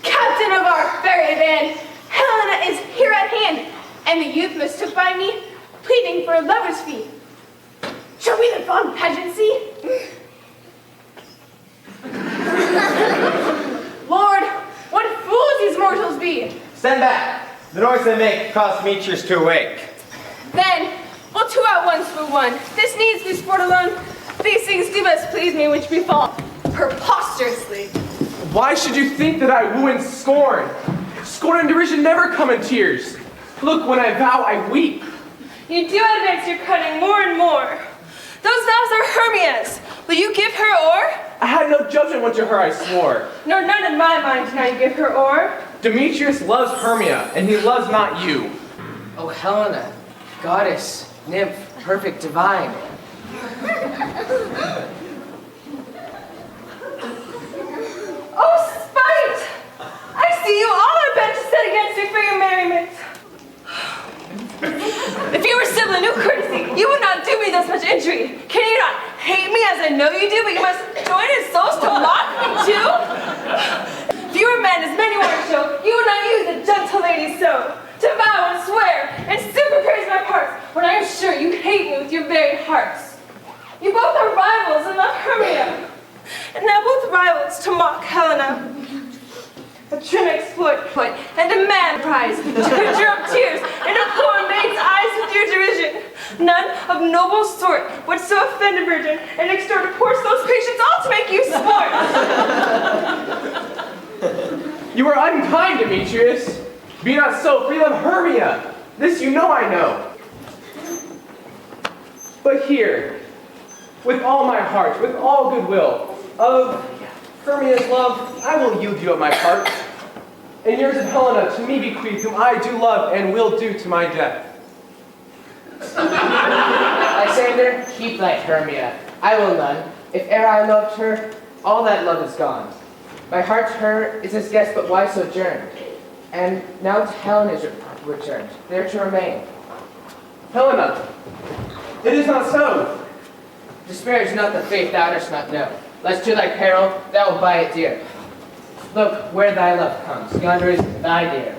Captain of our fairy band, Helena is here at hand, and the youth mistook by me, pleading for a lover's fee. Shall we the fond pageant see? Lord, what fools these mortals be! Stand back! The noise they make caused Demetrius to awake. Then, we'll two at once for one. This needs be sport alone. These things do best please me which befall preposterously. Why should you think that I woo and scorn? Scorn and derision never come in tears. Look, when I vow, I weep. You do advance your cunning more and more. Those vows are Hermia's. Will you give her or? I had no judgment when to her I swore. Nor none in my mind can I give her or. Demetrius loves Hermia, and he loves not you. Oh, Helena, goddess, nymph, perfect, divine. Oh, spite! I see you all are bent to set against me for your merriment. If you were civil and knew courtesy, you would not do me thus much injury. Can you not hate me as I know you do, but you must join in souls to mock me too? If you were men, as many want to show, you would not use a gentle lady so, to vow and swear, and super praise my parts, when I am sure you hate me with your very hearts. You both are rivals and love Hermia, and now both rivals to mock Helena. A trim exploit, and a man prize, to conjure up tears in a poor maid's eyes with your derision. None of noble sort would so offend a virgin, and extort a poor soul's patience all to make you sport. You are unkind, Demetrius. Be not so, for you love Hermia. This you know I know. But here, with all my heart, with all goodwill, of Hermia's love, I will yield you up my part. And yours of Helena to me bequeath, whom I do love and will do to my death. Lysander, keep thy Hermia. I will none. If e'er I loved her, all that love is gone. My heart to her is as guest, but why sojourned? And now to Helen is returned, there to remain. Helena, it is not so. Disparage not the faith thou dost not know, lest to thy peril thou wilt buy it dear. Look where thy love comes, yonder is thy dear.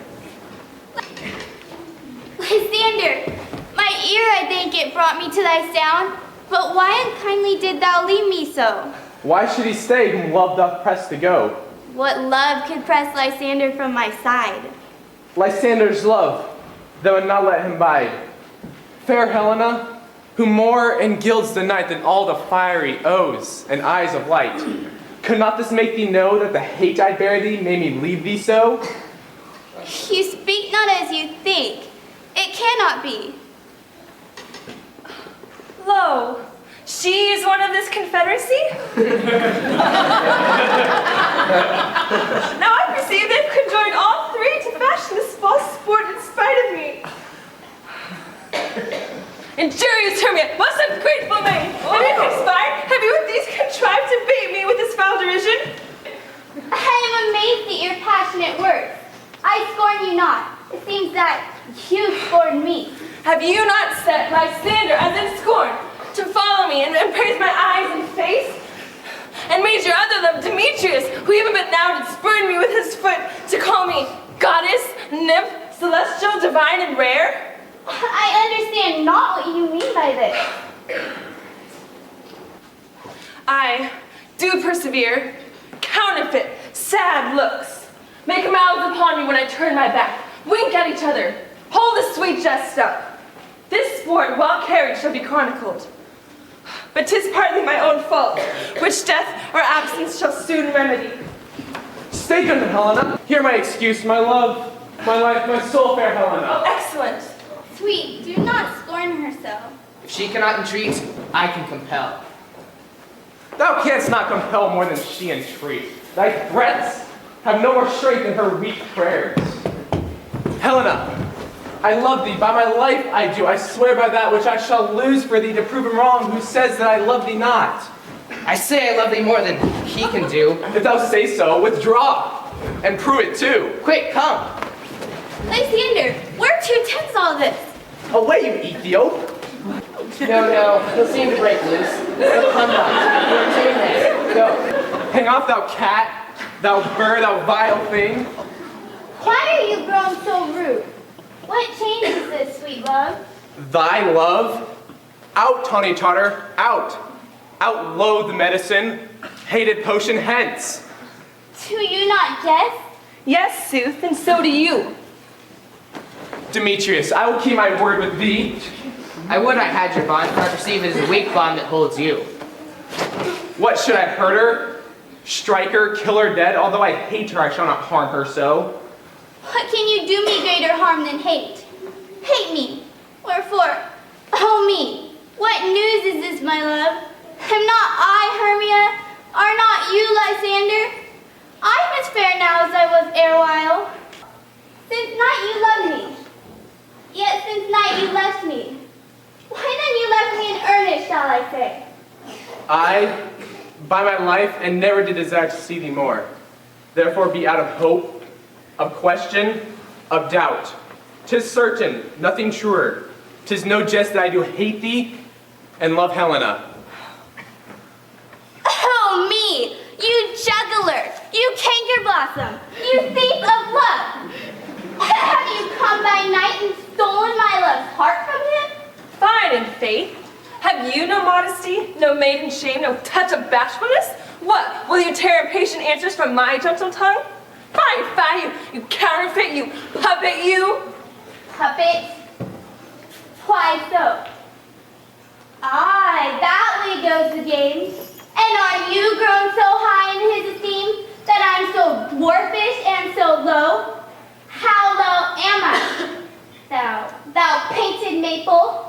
Lysander, my ear I think it brought me to thy sound, but why unkindly did thou leave me so? Why should he stay whom love doth press to go? What love could press Lysander from my side? Lysander's love, that would not let him bide. Fair Helena, who more engilds the night than all the fiery O's and eyes of light. Could not this make thee know that the hate I bear thee made me leave thee so? You speak not as you think. It cannot be. Lo, she is one of this confederacy? Now I perceive they've conjoined all three to fashion this false sport in spite of me. Injurious Hermia, most ungrateful maid! Have you conspired? Have you with these contrived to bait me with this foul derision? I am amazed at your passionate words. I scorn you not. It seems that you scorn me. Have you not set Lysander as in scorn to follow me and praise my eyes and face? And made your other love Demetrius, who even but now did spurn me with his foot to call me goddess, nymph, celestial, divine, and rare? I understand not what you mean by this. I do persevere, counterfeit, sad looks, make mouths upon me when I turn my back, wink at each other, hold a sweet jest up. This sport, well carried, shall be chronicled. But 'tis partly my own fault, which death or absence shall soon remedy. Stay good, Helena. Hear my excuse, my love, my life, my soul, fair Helena. Oh, excellent. Sweet, do not scorn her so. If she cannot entreat, I can compel. Thou canst not compel more than she entreat. Thy threats have no more strength than her weak prayers. Helena, I love thee, by my life I do. I swear by that which I shall lose for thee to prove him wrong who says that I love thee not. I say I love thee more than he can do. If thou say so, withdraw, and prove it too. Quick, come. Lysander, where to tends all this? Away, you Ethiop! No, he'll seem to break loose. He'll come not. You're too mad. Go. Hang off, thou cat, thou bird, thou vile thing. Why are you grown so rude? What change is this, sweet love? Thy love? Out, tawny totter, out. Out, loathed medicine, hated potion, hence. Do you not guess? Yes, sooth, and so do you. Demetrius, I will keep my word with thee. I would I had your bond, for I perceive it is a weak bond that holds you. What, should I hurt her? Strike her, kill her dead? Although I hate her, I shall not harm her so. What can you do me greater harm than hate? Hate me. Wherefore? Oh me. What news is this, my love? Am not I, Hermia? Are not you, Lysander? I'm as fair now as I was erewhile. Since night you loved me, yet since night you left me. Why then you left me in earnest, shall I say? I, by my life, and never did desire to see thee more. Therefore be out of hope, of question, of doubt. 'Tis certain, nothing truer. 'Tis no jest that I do hate thee and love Helena. Oh me, you juggler, you canker blossom, you thief of love. Have you come by night and stolen my love's heart from him? Fine in faith. Have you no modesty, no maiden shame, no touch of bashfulness? What, will you tear impatient answers from my gentle tongue? Fie, you counterfeit, you puppet, you! Puppet? Why so? Aye, that way goes the game. And are you grown so high in his esteem that I'm so dwarfish and so low? How low am I? Thou painted maple.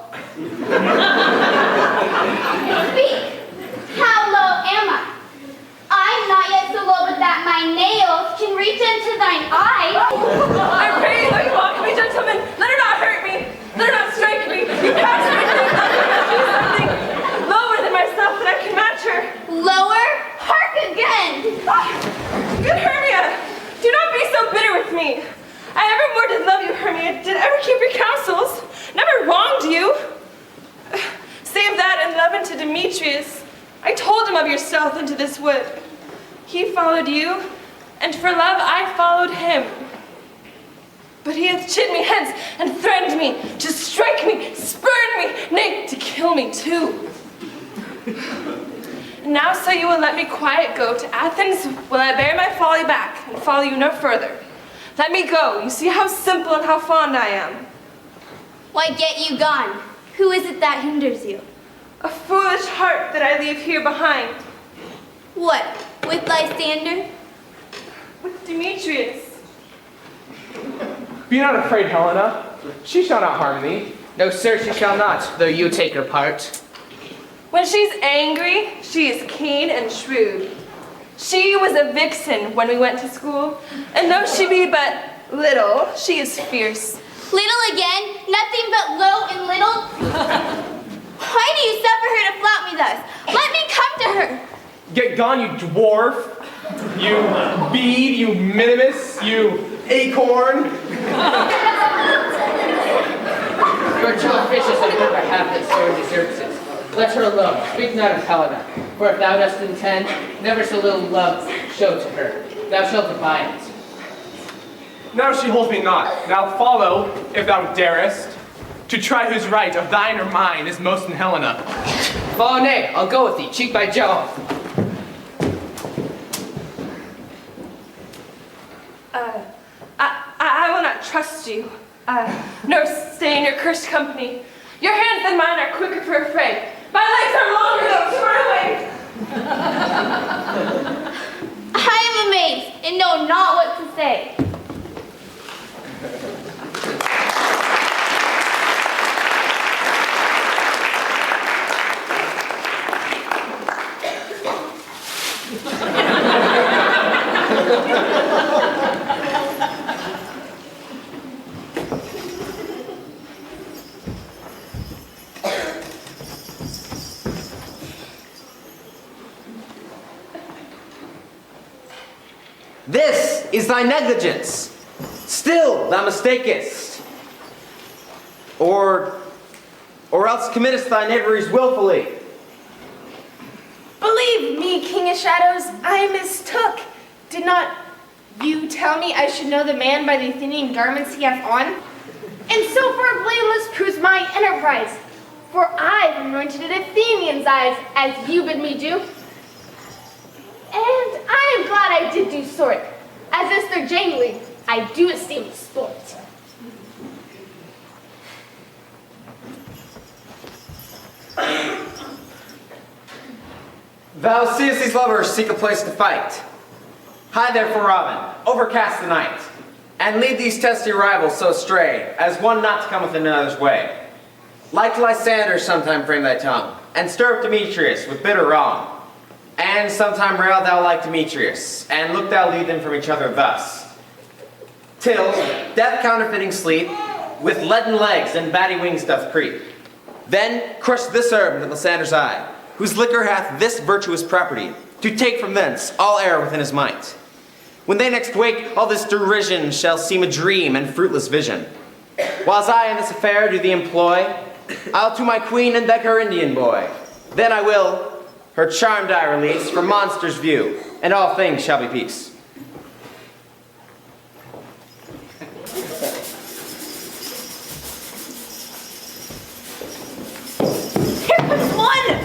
Speak, how low am I? I'm not yet so low but that my nails can reach into thine eyes. I pray you, though you walk me, gentlemen, let her not hurt me, let her not strike me. You pass me, do something lower than myself that I can match her. Lower? Hark again! Good Hermia, do not be so bitter with me. I evermore did love you, Hermia, did ever keep your counsels, never wronged you. Save that and love unto Demetrius. I told him of your stealth into this wood. He followed you, and for love I followed him. But he hath chid me hence, and threatened me, to strike me, spurn me, nay, to kill me too. And now so you will let me quiet go to Athens, will I bear my folly back, and follow you no further. Let me go, you see how simple and how fond I am. Why get you gone? Who is it that hinders you? A foolish heart that I leave here behind. What, with Lysander? With Demetrius. Be not afraid, Helena. She shall not harm thee. No, sir, she shall not, though you take her part. When she's angry, she is keen and shrewd. She was a vixen when we went to school, and though she be but little, she is fierce. Little again? Nothing but low and little? Why do you suffer her to flout me thus? Let me come to her. Get gone, you dwarf. You bead, you minimus, you acorn. Your chill fishes on her behalf that so deserts it. Let her alone, speak not of Helena, for if thou dost intend, never so little love show to her. Thou shalt abide it. Now she holds me not. Now follow, if thou darest, to try whose right of thine or mine is most in Helena. Follow, nay, I'll go with thee, cheek by jowl. I will not trust you, nor stay in your cursed company. Your hands and mine are quicker for a fray. My legs are longer though to run away. I am amazed and know not what to say. This is thy negligence. Still thou mistakest. Or else committest thy knaveries willfully. Believe me, King of Shadows, I mistook. Did not you tell me I should know the man by the Athenian garments he hath on? And so far blameless proves my enterprise. For I have anointed an Athenian's eyes, as you bid me do. And I am glad I did do sort, as this their jangling I do esteem sport. Thou seest these lovers seek a place to fight. Hide therefore, Robin, overcast the night, and lead these testy rivals so astray, as one not to come within another's way. Like Lysander sometime frame thy tongue, and stir up Demetrius with bitter wrong. And sometime rail thou like Demetrius, and look thou lead them from each other thus. Till death counterfeiting sleep, with leaden legs and batty wings doth creep. Then crush this herb in Lysander's eye, whose liquor hath this virtuous property, to take from thence all error within his might. When they next wake, all this derision shall seem a dream and fruitless vision. Whilst I in this affair do thee employ, I'll to my queen and deck her Indian boy. Then I will her charmed eye release from monster's view, and all things shall be peace.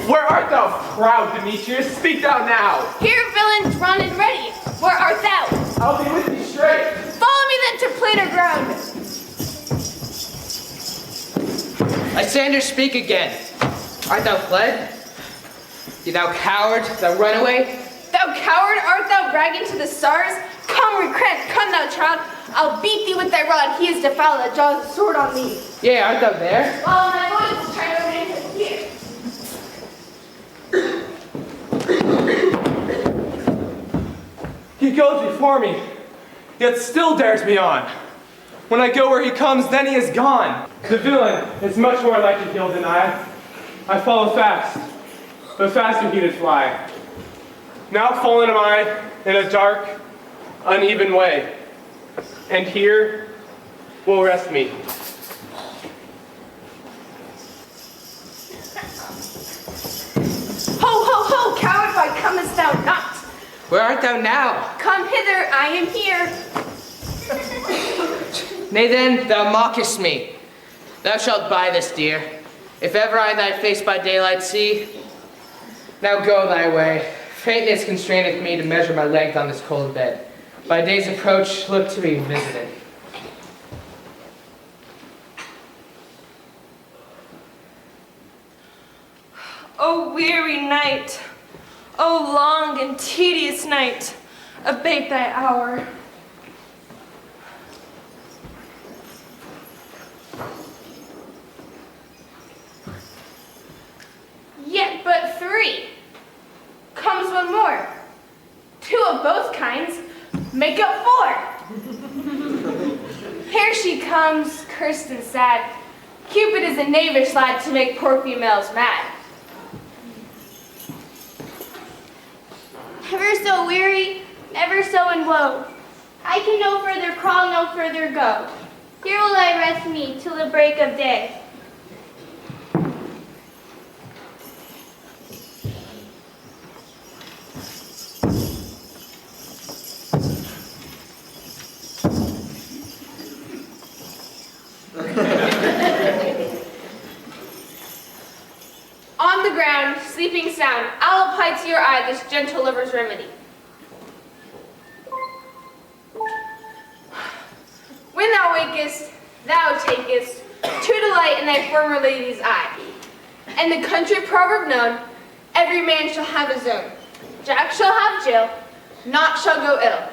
Where art thou, proud Demetrius? Speak thou now. Here, villains, run and ready. Where art thou? I'll be with thee straight. Follow me then to plainer ground. Lysander, speak again. Art thou fled? Thou coward, thou runaway? Thou coward, art thou bragging to the stars? Come, recreant, come thou child. I'll beat thee with thy rod. He is defiled that draws a sword on thee. Yea, art thou there? Well, my voice is trying over into here. He goes before me, yet still dares me on. When I go where he comes, then he is gone. The villain is much more like to kill than I. I follow fast, but faster he did fly. Now fallen am I in a dark, uneven way, and here will rest me. Ho, ho, ho, coward, why comest thou not? Where art thou now? Come hither, I am here. Nay then, thou mockest me. Thou shalt buy this, dear, if ever I thy face by daylight see. Now go thy way. Faintness constraineth me to measure my length on this cold bed. By day's approach, look to be visited. O weary night, O long and tedious night, abate thy hour. Yet but 3. Comes one more. 2 of both kinds make up 4. Here she comes, cursed and sad. Cupid is a knavish lad to make poor females mad. Ever so weary, ever so in woe. I can no further crawl, no further go. Here will I rest me till the break of day. On the ground, sleeping sound, I'll apply to your eye this gentle lover's remedy. When thou wakest, thou takest true delight in thy former lady's eye. And the country proverb known, every man shall have his own. Jack shall have Jill, naught shall go ill.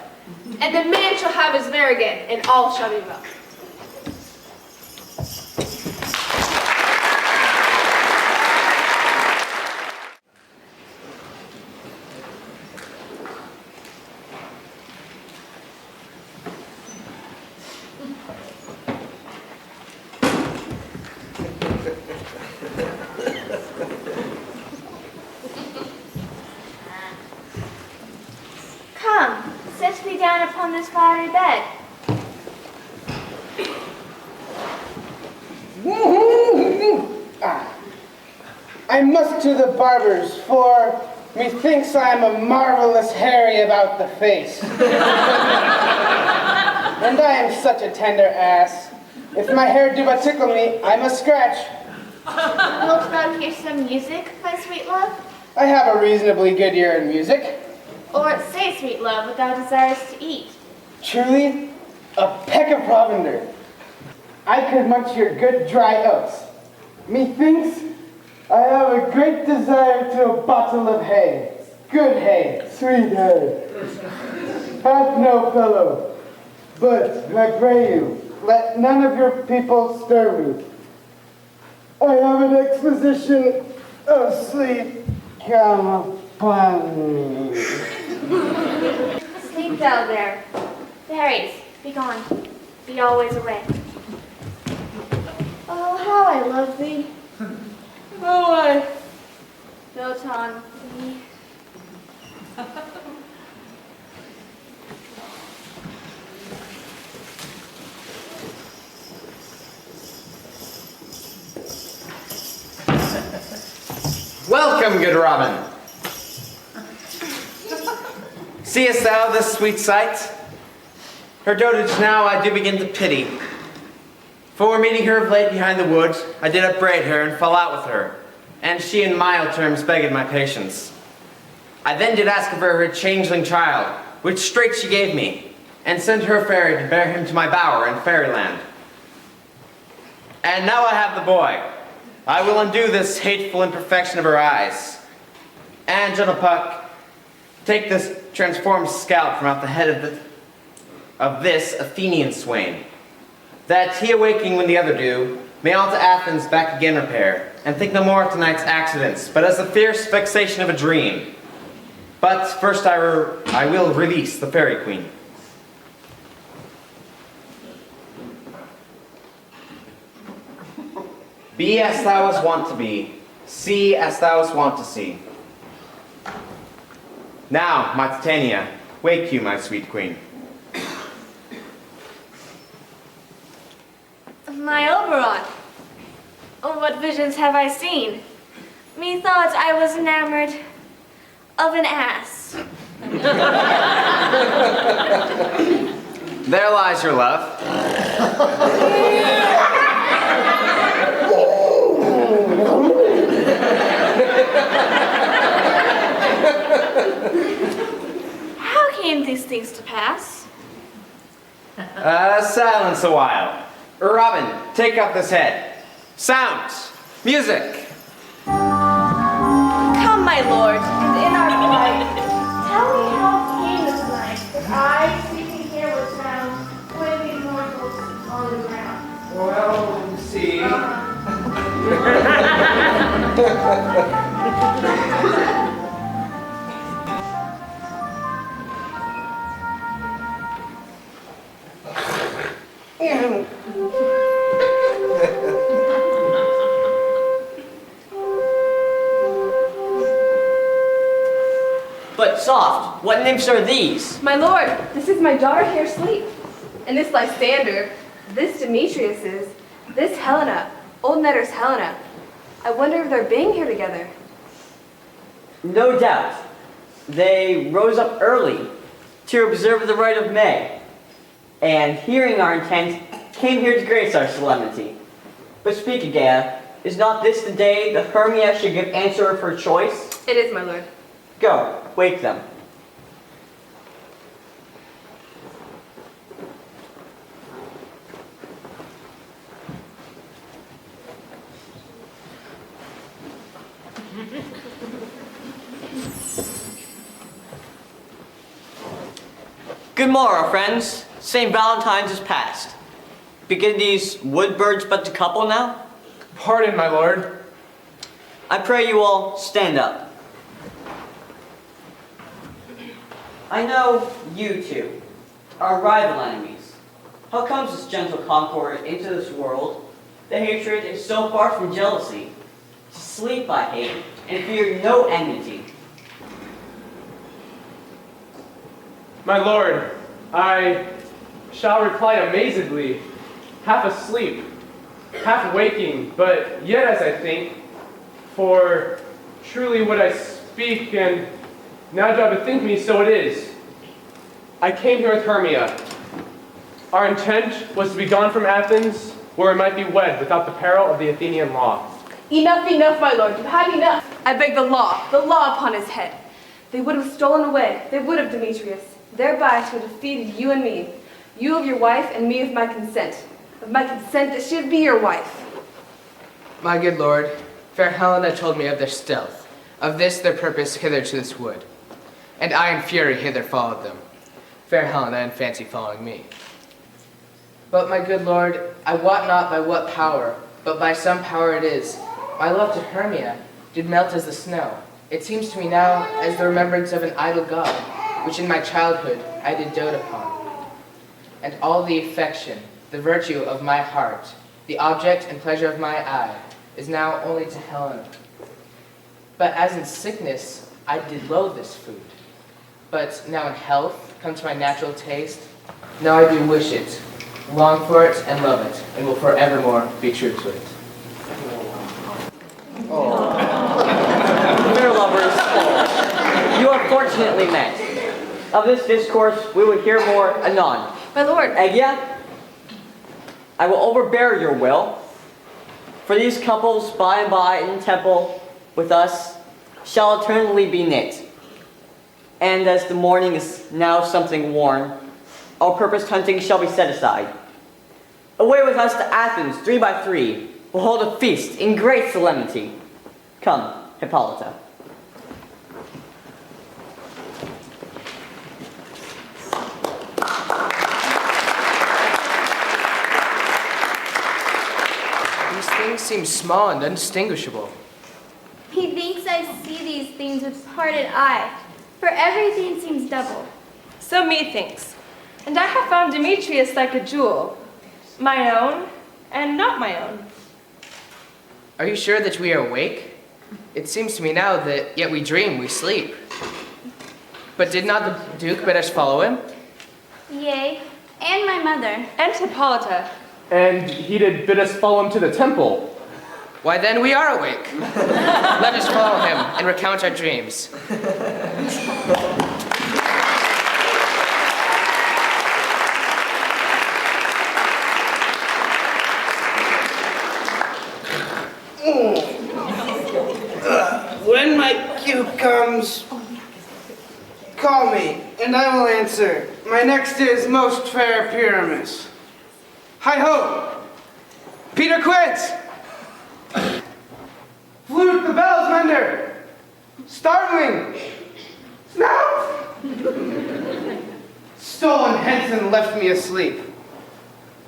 And the man shall have his mare again, and all shall be well. Come, set me down upon this flowery bed. I must to the barber's, for methinks I am a marvelous hairy about the face. And I am such a tender ass. If my hair do but tickle me, I must scratch. Wilt thou hear some music, my sweet love? I have a reasonably good ear in music. Or say, sweet love, what thou desirest to eat. Truly, a peck of provender. I could munch your good dry oats. Methinks I have a great desire to a bottle of hay. Good hay, sweet hay, hath no fellow. But I pray you, let none of your people stir me. I have an exposition of sleep come upon me. Sleep thou there. Fairies, be gone. Be always away. Oh, how I love thee. Oh, I dote on thee. Welcome, good Robin. Seest thou this sweet sight? Her dotage now I do begin to pity. For meeting her of late behind the woods, I did upbraid her and fall out with her, and she in mild terms begged my patience. I then did ask of her changeling child, which straight she gave me, and sent her a fairy to bear him to my bower in fairyland. And now I have the boy. I will undo this hateful imperfection of her eyes. And, gentle Puck, take this transformed scalp from out the head of this Athenian swain, that he awaking when the other do, may all to Athens back again repair, and think no more of tonight's accidents, but as the fierce vexation of a dream. But first I will release the fairy queen. Be as thou was wont to be, see as thou was wont to see. Now, my Titania, wake you, my sweet queen. My Oberon, oh, what visions have I seen? Methought I was enamored of an ass. There lies your love. How came these things to pass? Silence a while. Robin, take up this head. Sound! Music! Come, my lord, and in our flight, Tell me how it came this night that I, sleeping here, was found, coiling mortals on the ground. Well, see. But soft, what nymphs are these? my lord, this is my daughter here asleep. And this Lysander, this Demetrius is, this Helena, old Netter's Helena. I wonder if they're being here together. No doubt. They rose up early to observe the rite of May, and hearing our intent, came here to grace our solemnity. But speak, Aegaea, is not this the day the Hermia should give answer of her choice? It is, my lord. Go, wake them. Good morrow, friends. St. Valentine's is past. Begin these wood birds but to couple now? Pardon, my lord. I pray you all stand up. I know you two are rival enemies. How comes this gentle concord into this world? The hatred is so far from jealousy. To sleep I hate, and fear no enmity. My lord, I shall reply amazedly, half asleep, half waking, but yet as I think, for truly what I speak, and now do I bethink me, so it is. I came here with Hermia. Our intent was to be gone from Athens, where we might be wed without the peril of the Athenian law. Enough, enough, my lord. You have enough. I beg the law upon his head. They would have stolen away. They would have, Demetrius, thereby to have defeated you and me. You of your wife, and me of my consent. Of my consent that she would be your wife. My good lord, fair Helena told me of their stealth, of this their purpose hither to this wood. and I in fury hither followed them. Fair Helena in fancy following me. But my good lord, I wot not by what power, but by some power it is. My love to Hermia did melt as the snow. It seems to me now as the remembrance of an idle god, which in my childhood I did dote upon. And all the affection, the virtue of my heart, the object and pleasure of my eye, is now only to Helena. But as in sickness, I did loathe this food. But now in health, come to my natural taste, now I do wish it, long for it, and love it, and will forevermore be true to it. Fair lovers, you are fortunately met. Of this discourse, we will hear more anon. My lord. Egya, I will overbear your will. For these couples, by and by in the temple with us, shall eternally be knit. And as the morning is now something worn, all purposed hunting shall be set aside. Away with us to Athens, 3 by 3. We'll hold a feast in great solemnity. Come, Hippolyta. These things seem small and undistinguishable. Methinks I see these things with parted eye, for everything seems double. So methinks. And I have found Demetrius like a jewel, mine own and not my own. Are you sure that we are awake? It seems to me now that yet we dream, we sleep. But did not the Duke bid us follow him? Yea, and my mother. And Hippolyta. And he did bid us follow him to the temple. Why then we are awake. Let us follow him and recount our dreams. When my cue comes, call me, and I will answer. My next is most fair Pyramus. Hi-ho! Peter Quince! Flute the bells mender! Startling! Snout! Stolen Henson left me asleep.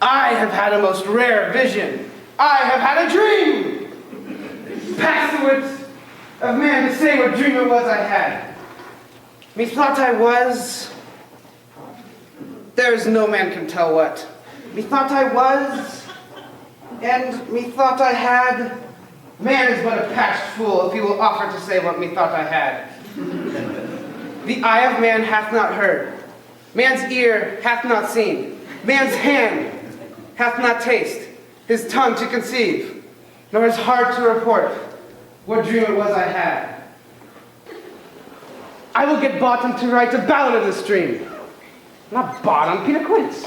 I have had a most rare vision. I have had a dream! Past the wits of man to say what dream it was I had. Methought I was... There is no man can tell what. Methought I was... And methought I had... Man is but a patched fool if he will offer to say what methought I had. The eye of man hath not heard. Man's ear hath not seen. Man's hand hath not tasted. His tongue to conceive. Nor his heart to report what dream it was I had. I will get Bottom to write a ballad of this dream. Not Bottom, Peter Quince.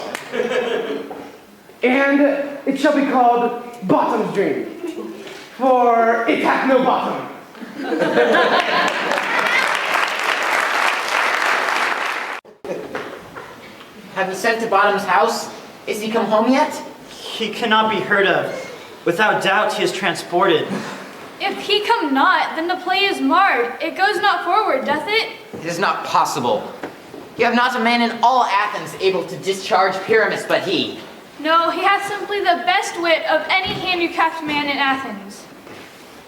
And it shall be called Bottom's Dream. For it hath no bottom. Have you sent to Bottom's house? Is he come home yet? He cannot be heard of. Without doubt he is transported. If he come not, then the play is marred. It goes not forward, doth it? It is not possible. You have not a man in all Athens able to discharge Pyramus but he. No, he hath simply the best wit of any handicapped man in Athens.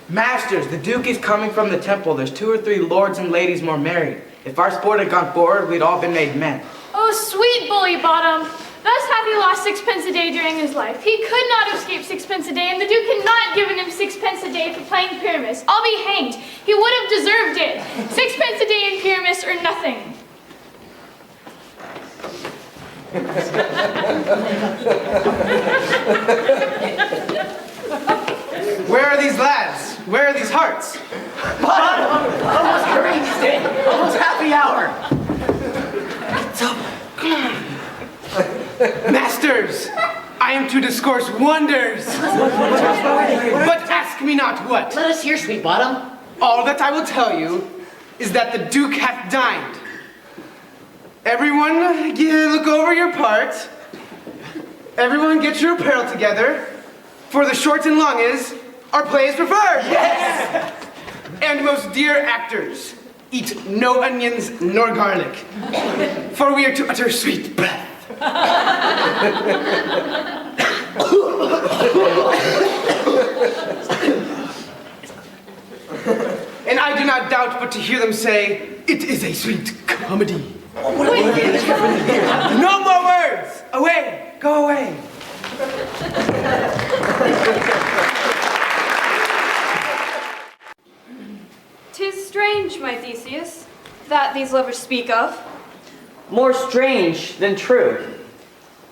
Masters, the Duke is coming from the temple. There's 2 or 3 lords and ladies more married. If our sport had gone forward, we'd all been made men. Oh, sweet bully Bottom! Thus hath he lost 6 pence a day during his life. He could not escape 6 pence a day, and the Duke had not given him 6 pence a day for playing Pyramus. I'll be hanged. He would have deserved it. 6 pence a day in Pyramus or nothing. Where are these lads? Where are these hearts? Bottom! Almost arranged it! Almost half the hour! Masters, I am to discourse wonders. But ask me not what. Let us hear, sweet Bottom. All that I will tell you is that the Duke hath dined. Everyone, look over your part. Everyone get your apparel together. For the short and long is, our play is preferred. Yes! And most dear actors, eat no onions nor garlic, for we are to utter sweet breath. And I do not doubt but to hear them say, it is a sweet comedy. No more words! Away! Go away! 'Tis strange, my Theseus, that these lovers speak of. More strange than true.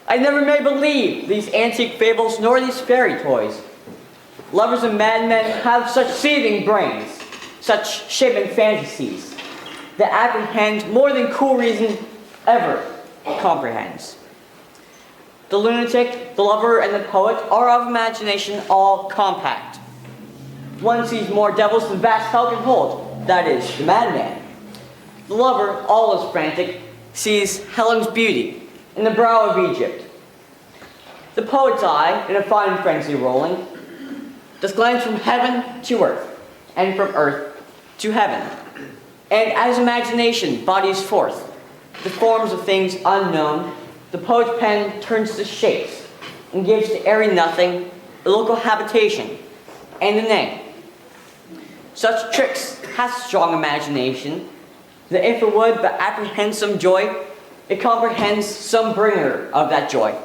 I never may believe these antique fables nor these fairy toys. Lovers and madmen have such seething brains, such shapen fantasies, that apprehend more than cool reason ever comprehends. The lunatic, the lover, and the poet are of imagination all compact. One sees more devils than vast hell can hold, that is, the madman. The lover, all is frantic, sees Helen's beauty in the brow of Egypt. The poet's eye, in a fine frenzy rolling, does glance from heaven to earth, and from earth to heaven. And as imagination bodies forth the forms of things unknown, the poet's pen turns to shapes, and gives to airy nothing a local habitation and a name. Such tricks has strong imagination, that if it would but apprehend some joy, it comprehends some bringer of that joy.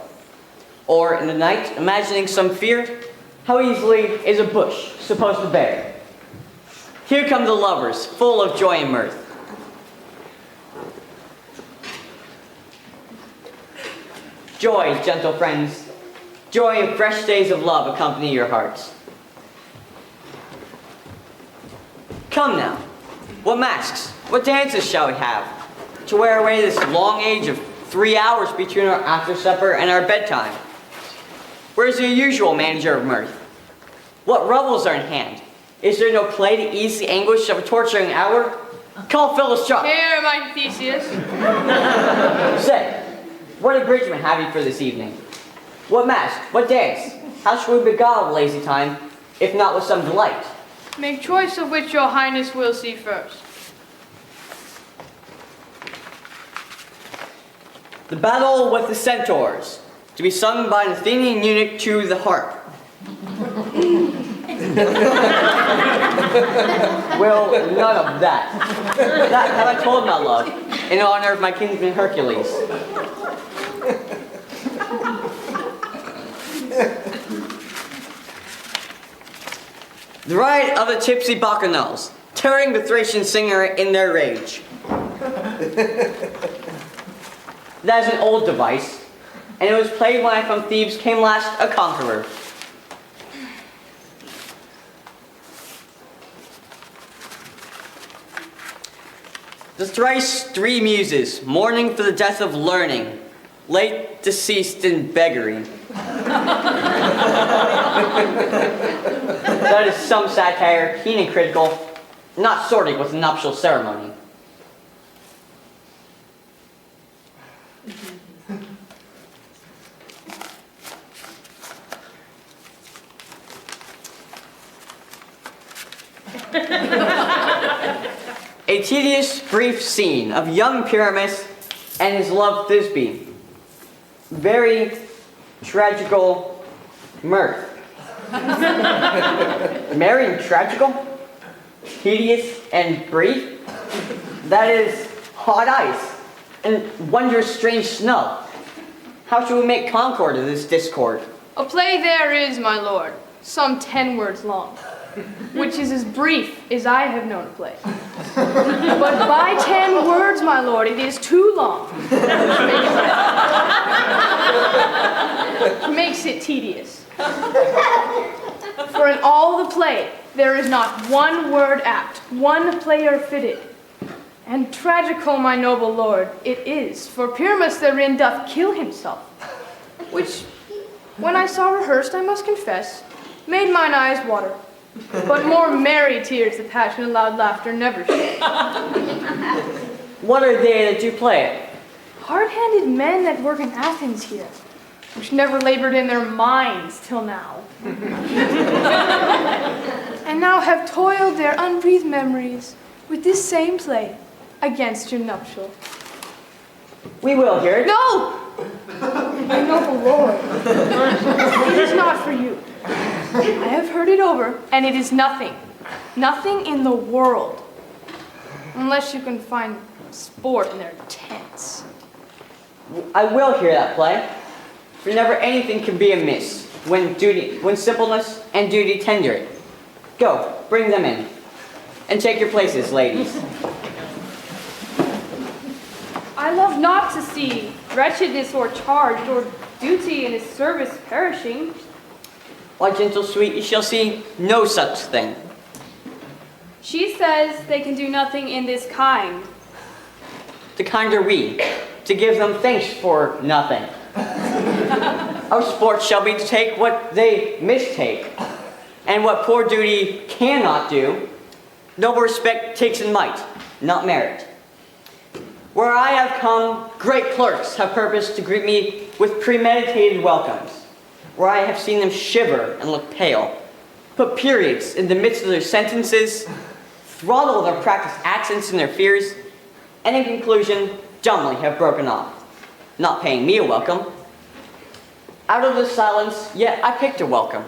Or in the night, imagining some fear, how easily is a bush supposed to bear? Here come the lovers, full of joy and mirth. Joy, gentle friends, joy of fresh days of love accompany your hearts. Come now, what masks, what dances shall we have, to wear away this long age of 3 hours between our after supper and our bedtime? Where's your usual manager of mirth? What revels are in hand? Is there no play to ease the anguish of a torturing hour? Call Phyllis Chuck. Here, my Theseus. Say, what abridgment have you for this evening? What mask? What dance? How shall we beguile lazy time, if not with some delight? Make choice of which your highness will see first. The battle with the centaurs, to be sung by an Athenian eunuch to the harp. Well, none of that. That have I told my love, in honor of my kinsman Hercules. The ride of the tipsy bacchanals, tearing the Thracian singer in their rage. That is an old device, and it was played when I from Thebes came last a conqueror. The thrice three muses, mourning for the death of learning, late deceased in beggary. That is some satire, keen and critical, not sorting with the nuptial ceremony. A tedious, brief scene of young Pyramus and his love Thisbe. Very tragical mirth. Merry and tragical? Tedious and brief? That is hot ice and wondrous strange snow. How shall we make concord of this discord? A play there is, my lord, some 10 words long, which is as brief as I have known a play. But by 10 words, my lord, it is too long, which makes it tedious. For in all the play, there is not one word apt, one player fitted. And tragical, my noble lord, it is, for Pyramus therein doth kill himself, which, when I saw rehearsed, I must confess, made mine eyes water. But more merry tears the passion and loud laughter never shed. What are they that do play it? Hard-handed men that work in Athens here, which never labored in their minds till now. And now have toiled their unbreathed memories with this same play against your nuptial. We will hear it. No! My noble lord, it is not for you. I have heard it over, and it is nothing. Nothing in the world. Unless you can find sport in their tents. I will hear that play. For never anything can be amiss when simpleness and duty tender it. Go, bring them in. And take your places, ladies. I love not to see wretchedness o'ercharged, or duty in his service perishing. Why, gentle sweet, you shall see no such thing. She says they can do nothing in this kind. The kind are we, to give them thanks for nothing. Our sport shall be to take what they mistake, and what poor duty cannot do, noble respect takes in might, not merit. Where I have come, great clerks have purposed to greet me with premeditated welcomes, where I have seen them shiver and look pale, put periods in the midst of their sentences, throttle their practiced accents in their fears, and in conclusion, dumbly have broken off, not paying me a welcome. Out of the silence, yet I picked a welcome,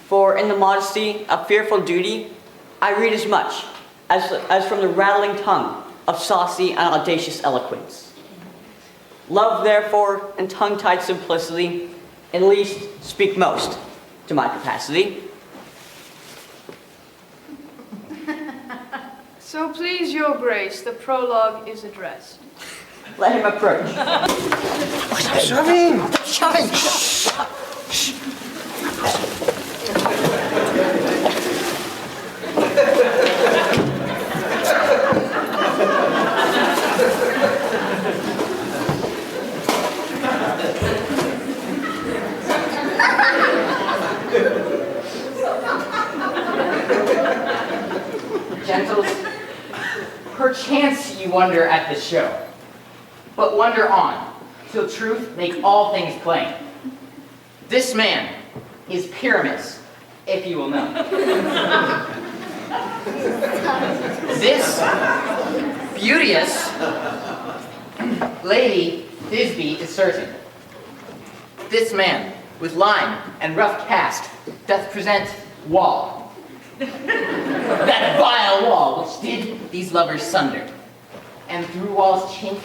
for in the modesty of fearful duty, I read as much as from the rattling tongue of saucy and audacious eloquence. Love, therefore, and tongue-tied simplicity, at least speak most to my capacity. So please your grace, the prologue is addressed. Let him approach. Stop shoving! Stop shoving! Gentles, perchance you wonder at the show, but wonder on, till truth make all things plain. This man is Pyramus, if you will know. This beauteous lady Thisbe is certain. This man, with lime and rough cast, doth present wall. That vile wall which did these lovers sunder, and through wall's chink,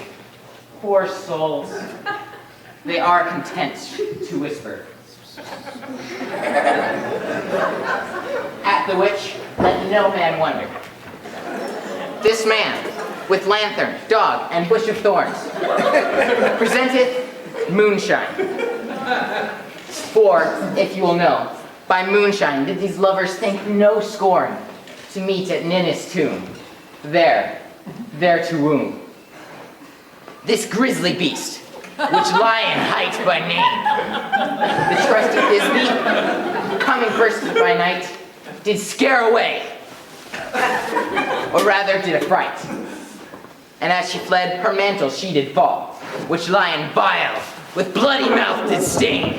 poor souls, they are content to whisper. At the which let no man wonder. This man, with lanthorn, dog, and bush of thorns, presenteth moonshine. For, if you will know, by moonshine did these lovers think no scorn to meet at Ninnis' tomb, there to womb. This grisly beast, which lion hight by name, the trusty Thisbe, coming first by night, did scare away, or rather did affright. And as she fled, her mantle she did fall, which lion vile with bloody mouth did stain.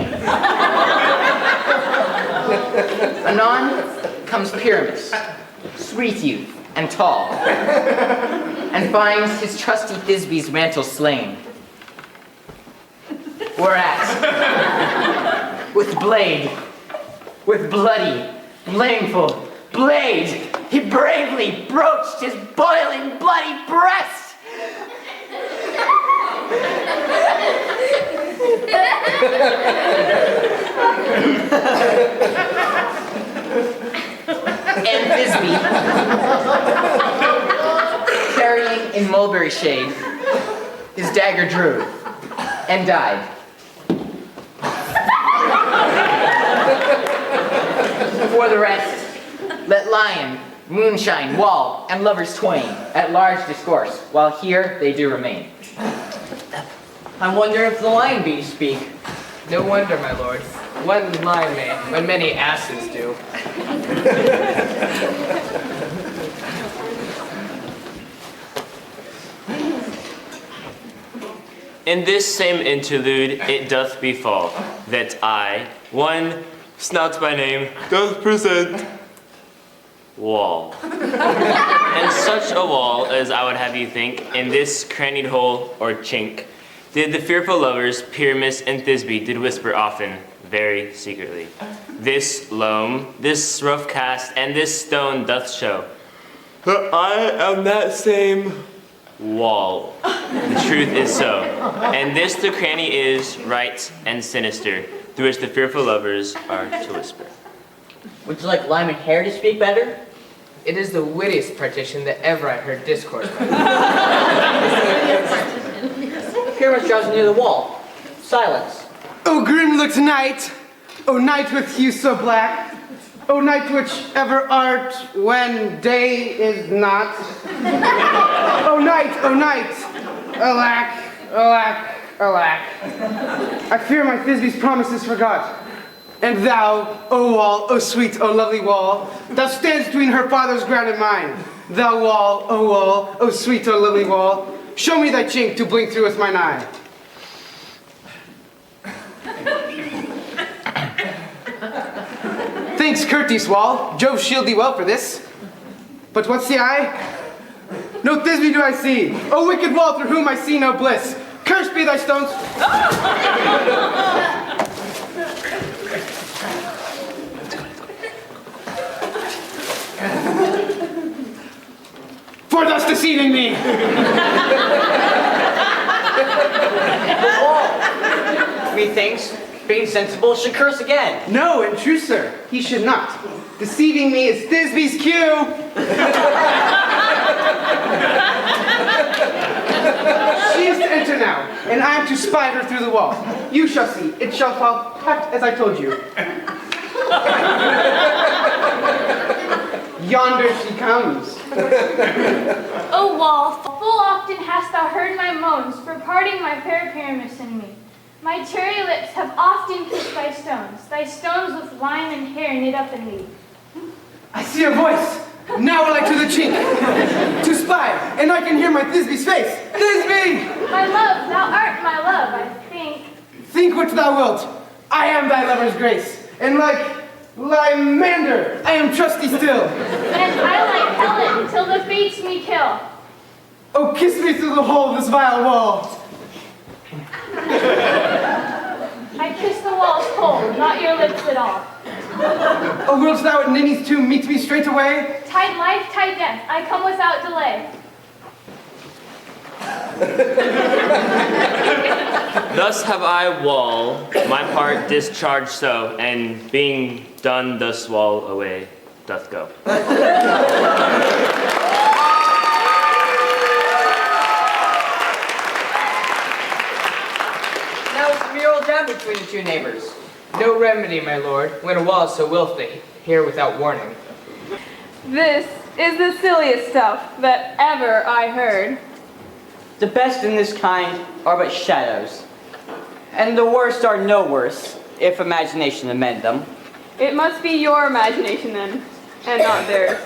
Anon comes Pyramus, sweet youth and tall, and finds his trusty Thisbe's mantle slain. Whereat, with blade, with bloody, blameful blade, he bravely broached his boiling bloody breast. And Thisbe, carrying in mulberry shade, his dagger drew, and died. For the rest, let lion, moonshine, wall, and lovers twain at large discourse, while here they do remain. I wonder if the lion bees speak. No wonder, my lord. One lion may, when many asses do. In this same interlude it doth befall that I, one Snout by name, doth present wall. And such a wall, as I would have you think, in this crannied hole or chink, did the fearful lovers, Pyramus and Thisbe, did whisper often, very secretly. This loam, this rough cast, and this stone doth show that I am that same wall. The truth is so. And this the cranny is, right and sinister, through which the fearful lovers are to whisper. Would you like Lyman Hare to speak better? It is the wittiest partition that ever I heard discourse by. Pyramus draws near the wall. Silence. Oh, grim look tonight. Oh, night with hue so black. Oh, night which ever art when day is not. Oh, night, alack, alack, alack. I fear my Thisbe's promises forgot. And thou, O wall, O sweet, O lovely wall, thou standst between her father's ground and mine. Thou wall, O sweet, O lovely wall, show me thy chink to blink through with mine eye. Thanks, courteous wall. Jove shield thee well for this. But what see I? No Thisbe do I see. O wicked wall through whom I see no bliss. Cursed be thy stones. For thus deceiving me. The wall, methinks, being sensible, should curse again. No, in truth, sir, he should not. Deceiving me is Thisbe's cue. She is to enter now, and I am to spy her through the wall. You shall see. It shall fall pat as I told you. Yonder she comes. O wall, full often hast thou heard my moans for parting my fair Pyramus and me. My cherry lips have often kissed thy stones with lime and hair knit up in thee. I see her voice. Now will I to the chink, to spy, and I can hear my Thisbe's face. Thisbe! My love, thou art my love, I think. Think what thou wilt. I am thy lover's grace, and like Lymander, I am trusty still. And I like Helen till the fates me kill. Oh, kiss me through the hole of this vile wall. I kiss the walls cold, not your lips at all. Oh, wilt thou at Ninny's tomb meet me straight away? Tide life, tide death, I come without delay. Thus have I, wall, my part discharged so, and being done thus wall away doth go. Now it's a mural down between the two neighbors. No remedy, my lord, when a wall is so willfully, here without warning. This is the silliest stuff that ever I heard. The best in this kind are but shadows, and the worst are no worse, if imagination amend them. It must be your imagination then, and not theirs.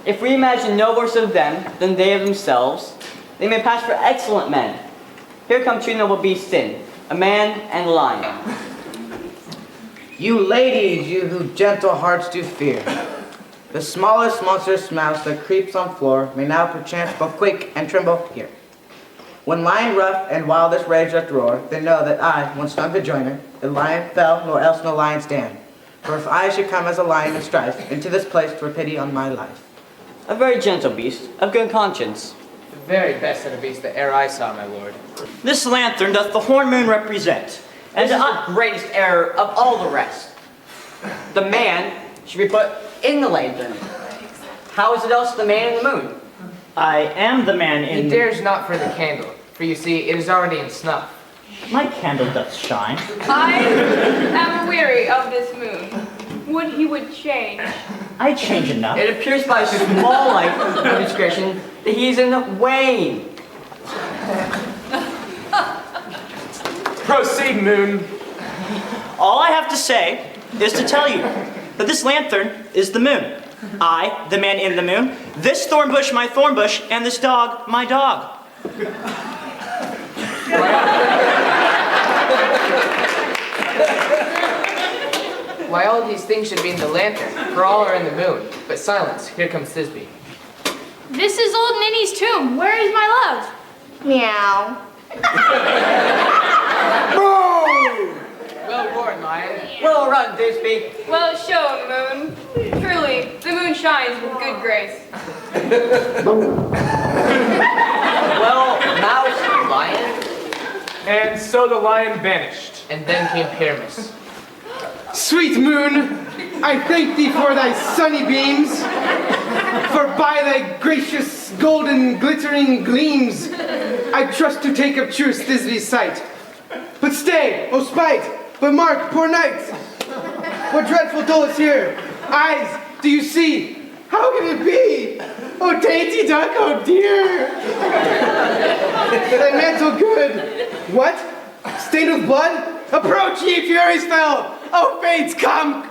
If we imagine no worse of them than they of themselves, they may pass for excellent men. Here come two noble beasts in, a man and a lion. You ladies, you who gentle hearts do fear, the smallest monstrous mouse that creeps on floor may now perchance both quake and tremble here. When lion rough and wildest rage doth roar, then know that I, once done the joiner, the lion fell, nor else no lion stand. For if I should come as a lion in strife into this place, 'twere pity on my life. A very gentle beast, of good conscience. The very best of the beast that e'er I saw, my lord. This lantern doth the horn moon represent. And the greatest error of all the rest. The man should be put in the lantern. How is it else the man in the moon? I am the man in... He dares not for the candle, for you see, it is already in snuff. My candle doth shine. I am weary of this moon. Would he would change. I change enough. It appears by a small light of discretion that he is in the wane. Proceed, Moon. All I have to say is to tell you that this lantern is the moon. I, the man in the moon, this thorn bush my thorn bush, and this dog my dog. why all these things should be in the lantern, for all are in the moon. But silence, here comes Thisbe. This is old Ninny's tomb. Where is my love? Meow. Well born, Lion. Well run, Thisbe. Well shown, Moon. Truly, the moon shines with good grace. Well, mouse, lion. And so the lion vanished. And then came Pyramus. Sweet moon, I thank thee for thy sunny beams, for by thy gracious golden glittering gleams, I trust to take of truce Thisbe's sight. But stay, O spite, but mark, poor knight, what dreadful dole is here? Eyes, do you see? How can it be? Oh dainty duck, oh dear. Thy mantle good. What? Stained with blood? Approach, ye furies fell! Oh fates, come!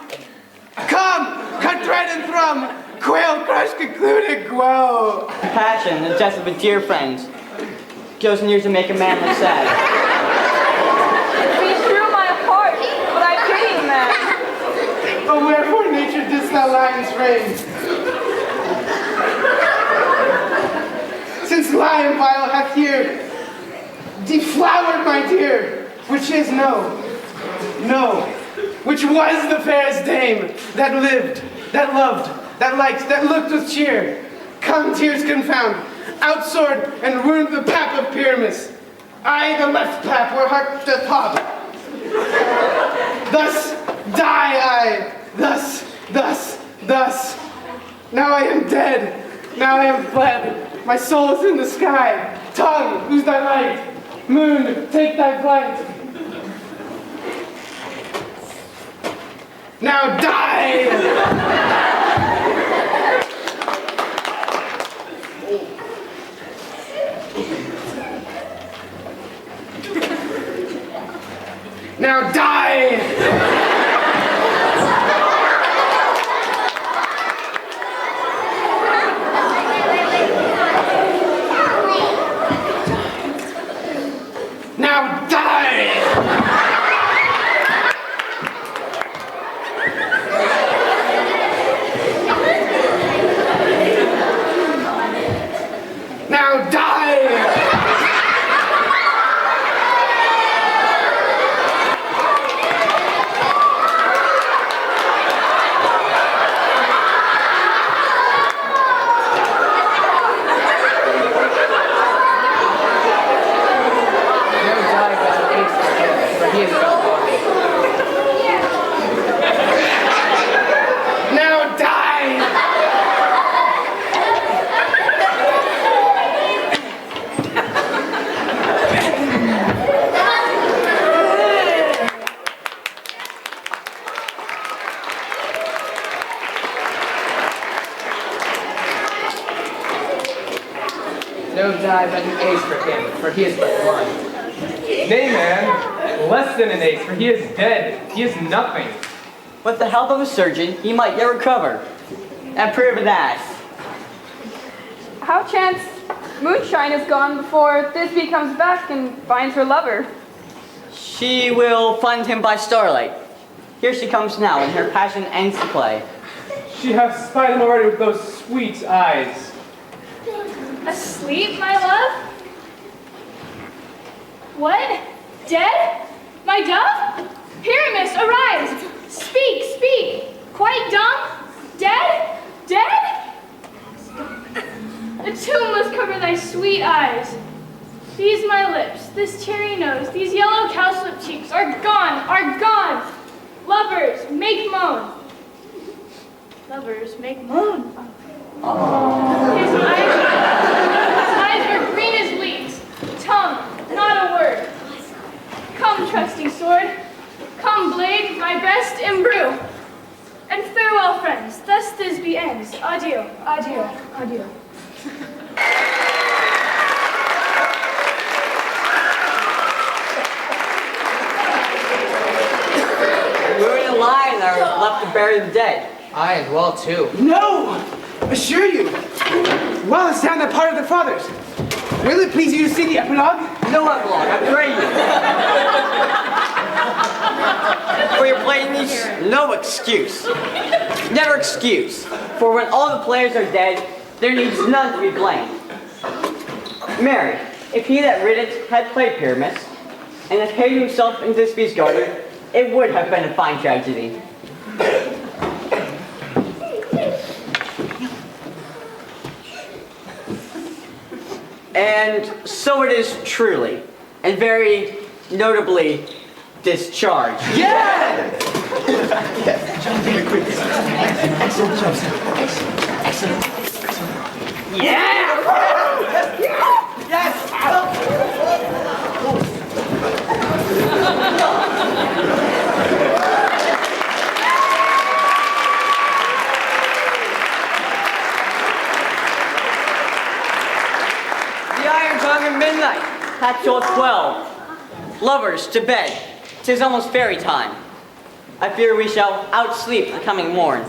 Come! Cut thread and thrum! Quail, crush, concluded, quell! Passion, the death of a dear friend, goes near to make a man look sad. Be true my heart, but I pity man. Oh, wherefore nature didst thou lions reign? Since lion vile hath here deflowered my dear, which is no, which was the fairest dame that lived, that loved, that liked, that looked with cheer. Come, tears confound, outsword and wound the pap of Pyramus. I, the left pap, where heart doth throb. Thus die I, thus. Now I am dead, now I am fled. My soul is in the sky. Tongue, lose thy light. Moon, take thy flight. Now die! Now die! Now die! Now die! Now die! No die but an ace for him, for he is but one. Nay, man, less than an ace, for he is dead. He is nothing. With the help of a surgeon, he might yet recover and prove an ass. How chance Moonshine is gone before Thisbe comes back and finds her lover? She will find him by starlight. Here she comes now, and her passion ends the play. She hath spied him already with those sweet eyes. Asleep, my love? What? Dead? My dove? Pyramus, arise! Speak, speak! Quite dumb? Dead? Dead? A tomb must cover thy sweet eyes. These my lips, this cherry nose, these yellow cowslip cheeks are gone, are gone! Lovers, make moan. Lovers, make moan. His eyes were green as leaves, tongue, not a word. Come, trusty sword, come, blade, my best imbrue. And farewell, friends, thus Thisbe ends. Adieu, adieu, adieu. Moon and lion are left to bury the dead. I as well too. No! Assure you, well is down that part of the fathers. Will it please you to see the epilogue? No epilogue, I pray you. For your playing needs no excuse. Never excuse. For when all the players are dead, there needs none to be blamed. Mary, if he that writ it had played Pyramus, and had paid himself in Thisbe's garden, it would have been a fine tragedy. And so it is truly, and very notably discharged. Yes! Yeah! The iron tongue at midnight hath told 12. Lovers, to bed. 'Tis almost fairy time. I fear we shall outsleep the coming morn.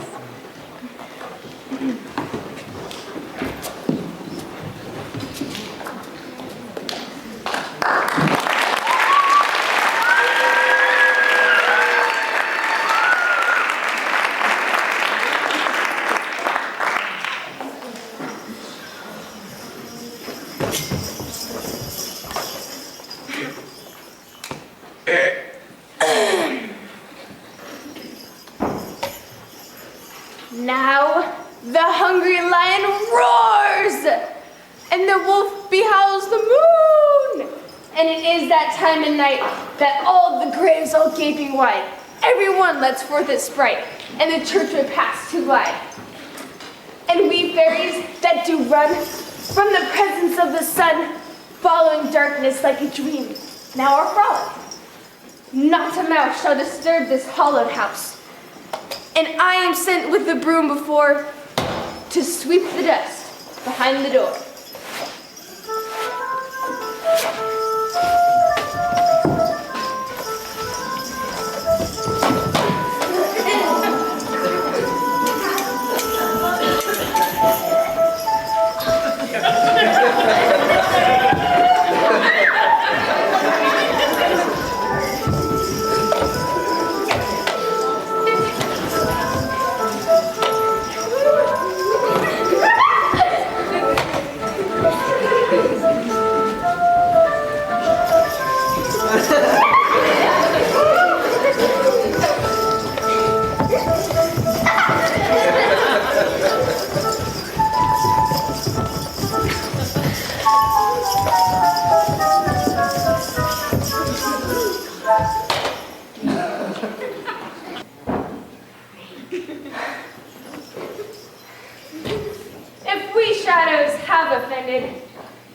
Now the hungry lion roars, and the wolf behowls the moon. And it is that time of night that all the graves all gaping wide, everyone lets forth its sprite, and the church would pass too wide. And we fairies that do run from the presence of the sun, following darkness like a dream, now are frolic. Not a mouse shall disturb this hallowed house. And I am sent with the broom before to sweep the dust behind the door. If we shadows have offended,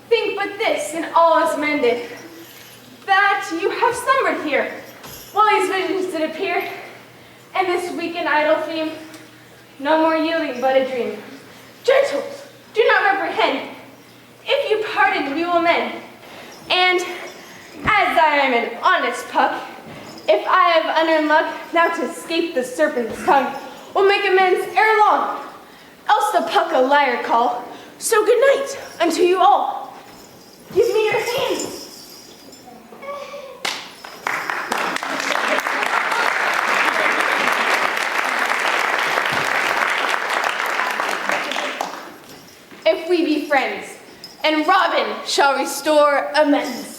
think but this and all is mended, that you have slumbered here, while these visions did appear, and this weak and idle theme, no more yielding but a dream. Gentles, do not reprehend. If you pardon, we will mend. And as I am an honest puck, if I have unearned luck, now to escape the serpent's tongue, will make amends ere long, else the puck a liar call. So good night unto you all. Give me your hands. If we be friends, and Robin shall restore amends.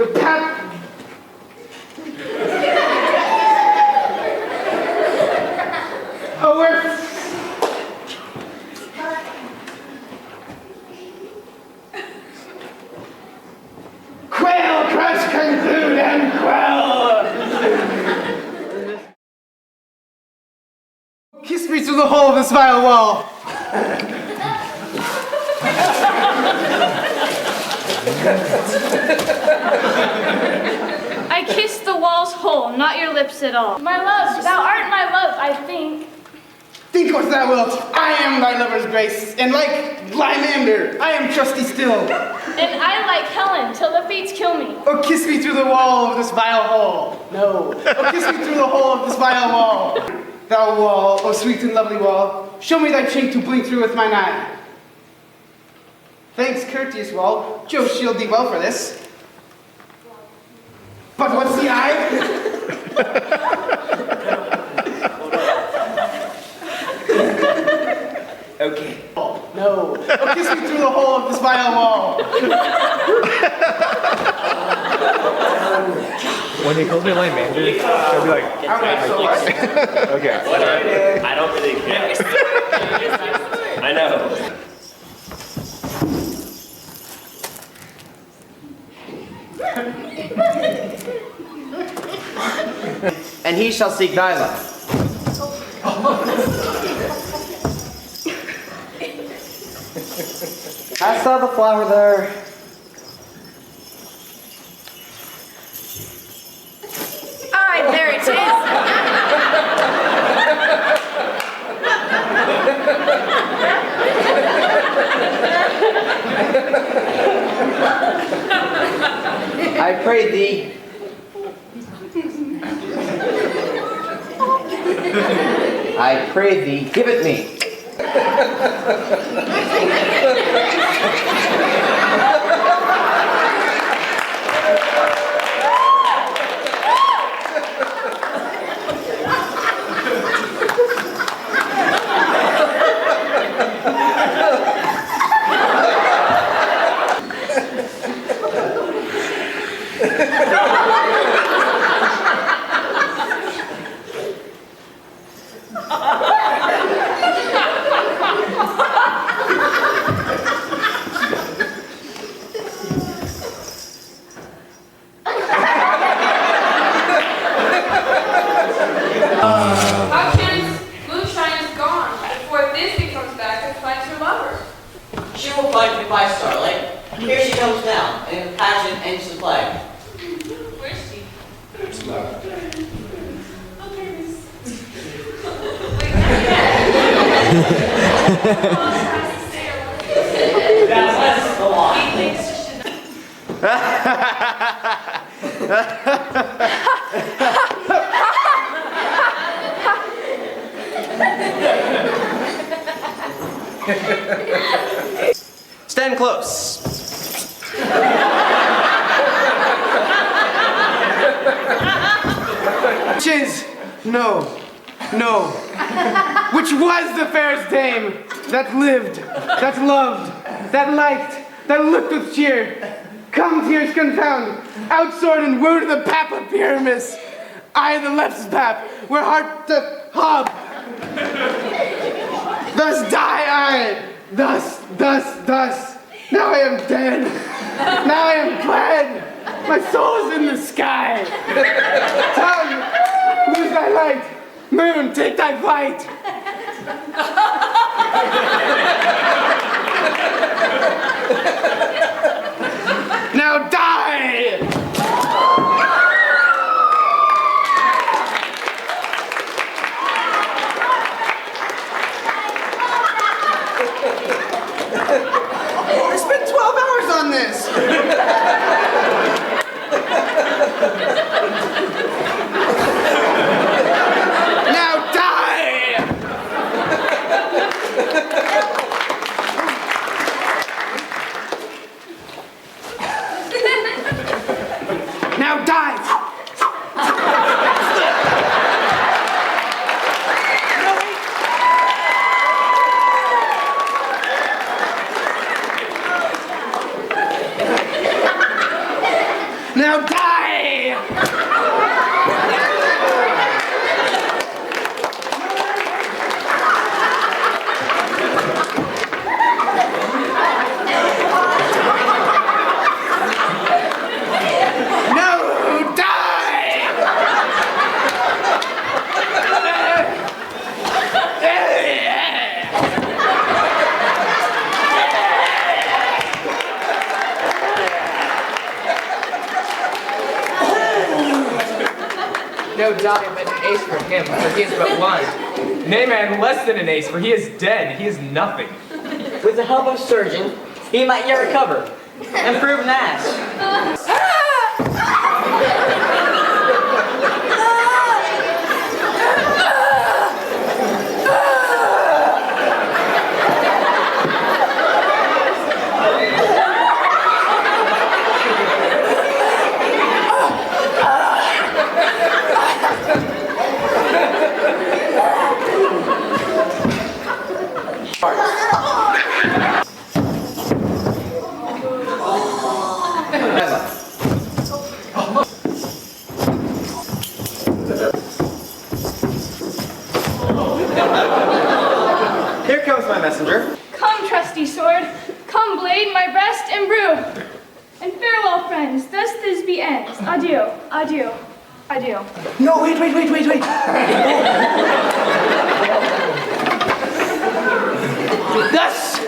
The pap. Oh, we're. Quail, crush, conclude, and quell. Kiss me through the hole of this vile wall. I kiss the wall's hole, not your lips at all. My love, thou art my love, I think. Think what thou wilt. I am thy lover's grace, and like Lymander, I am trusty still. And I like Helen, till the fates kill me. Oh, kiss me through the wall of this vile hole. No. Oh, kiss me through the hole of this vile wall. Thou wall, oh sweet and lovely wall, show me thy chink to blink through with mine eye. Thanks, courteous wall. Jove shield thee well for this. But what's the eye? Okay. Oh, no. Oh, kiss me through the hole of this vile wall. When he calls me Lymander, I'll be like, okay. Whatever. I don't really care. I know. And he shall seek thy love. Hast thou the flower there? Aye, there it I pray thee. I pray thee, give it me. How chance moonshine is gone before this becomes back and finds her lover? She will find me by starlight. Here she comes now, and passion ends the play. Where's she? That's the line. Stand close. Which is, no, which was the fairest dame that lived, that loved, that liked, that looked with cheer. Come, tears confound, outsword and woe to the pap of Pyramus. I the left's pap, where heart doth hob. Thus die I, thus. Now I am dead, now I am fled. My soul is in the sky. Tongue, lose thy light. Moon, take thy flight. Now die! I spent 12 hours on this. Now die! Now die! No, No die, but an ace for him, for he is but one. Nay, man, less than an ace, for he is dead. He is nothing. With the help of surgeon, he might yet recover and prove an ass. Here comes my messenger. Come, trusty sword, come, blade, my breast and brew. And farewell, friends, thus Thisbe ends. Adieu, adieu, adieu. No, wait. Thus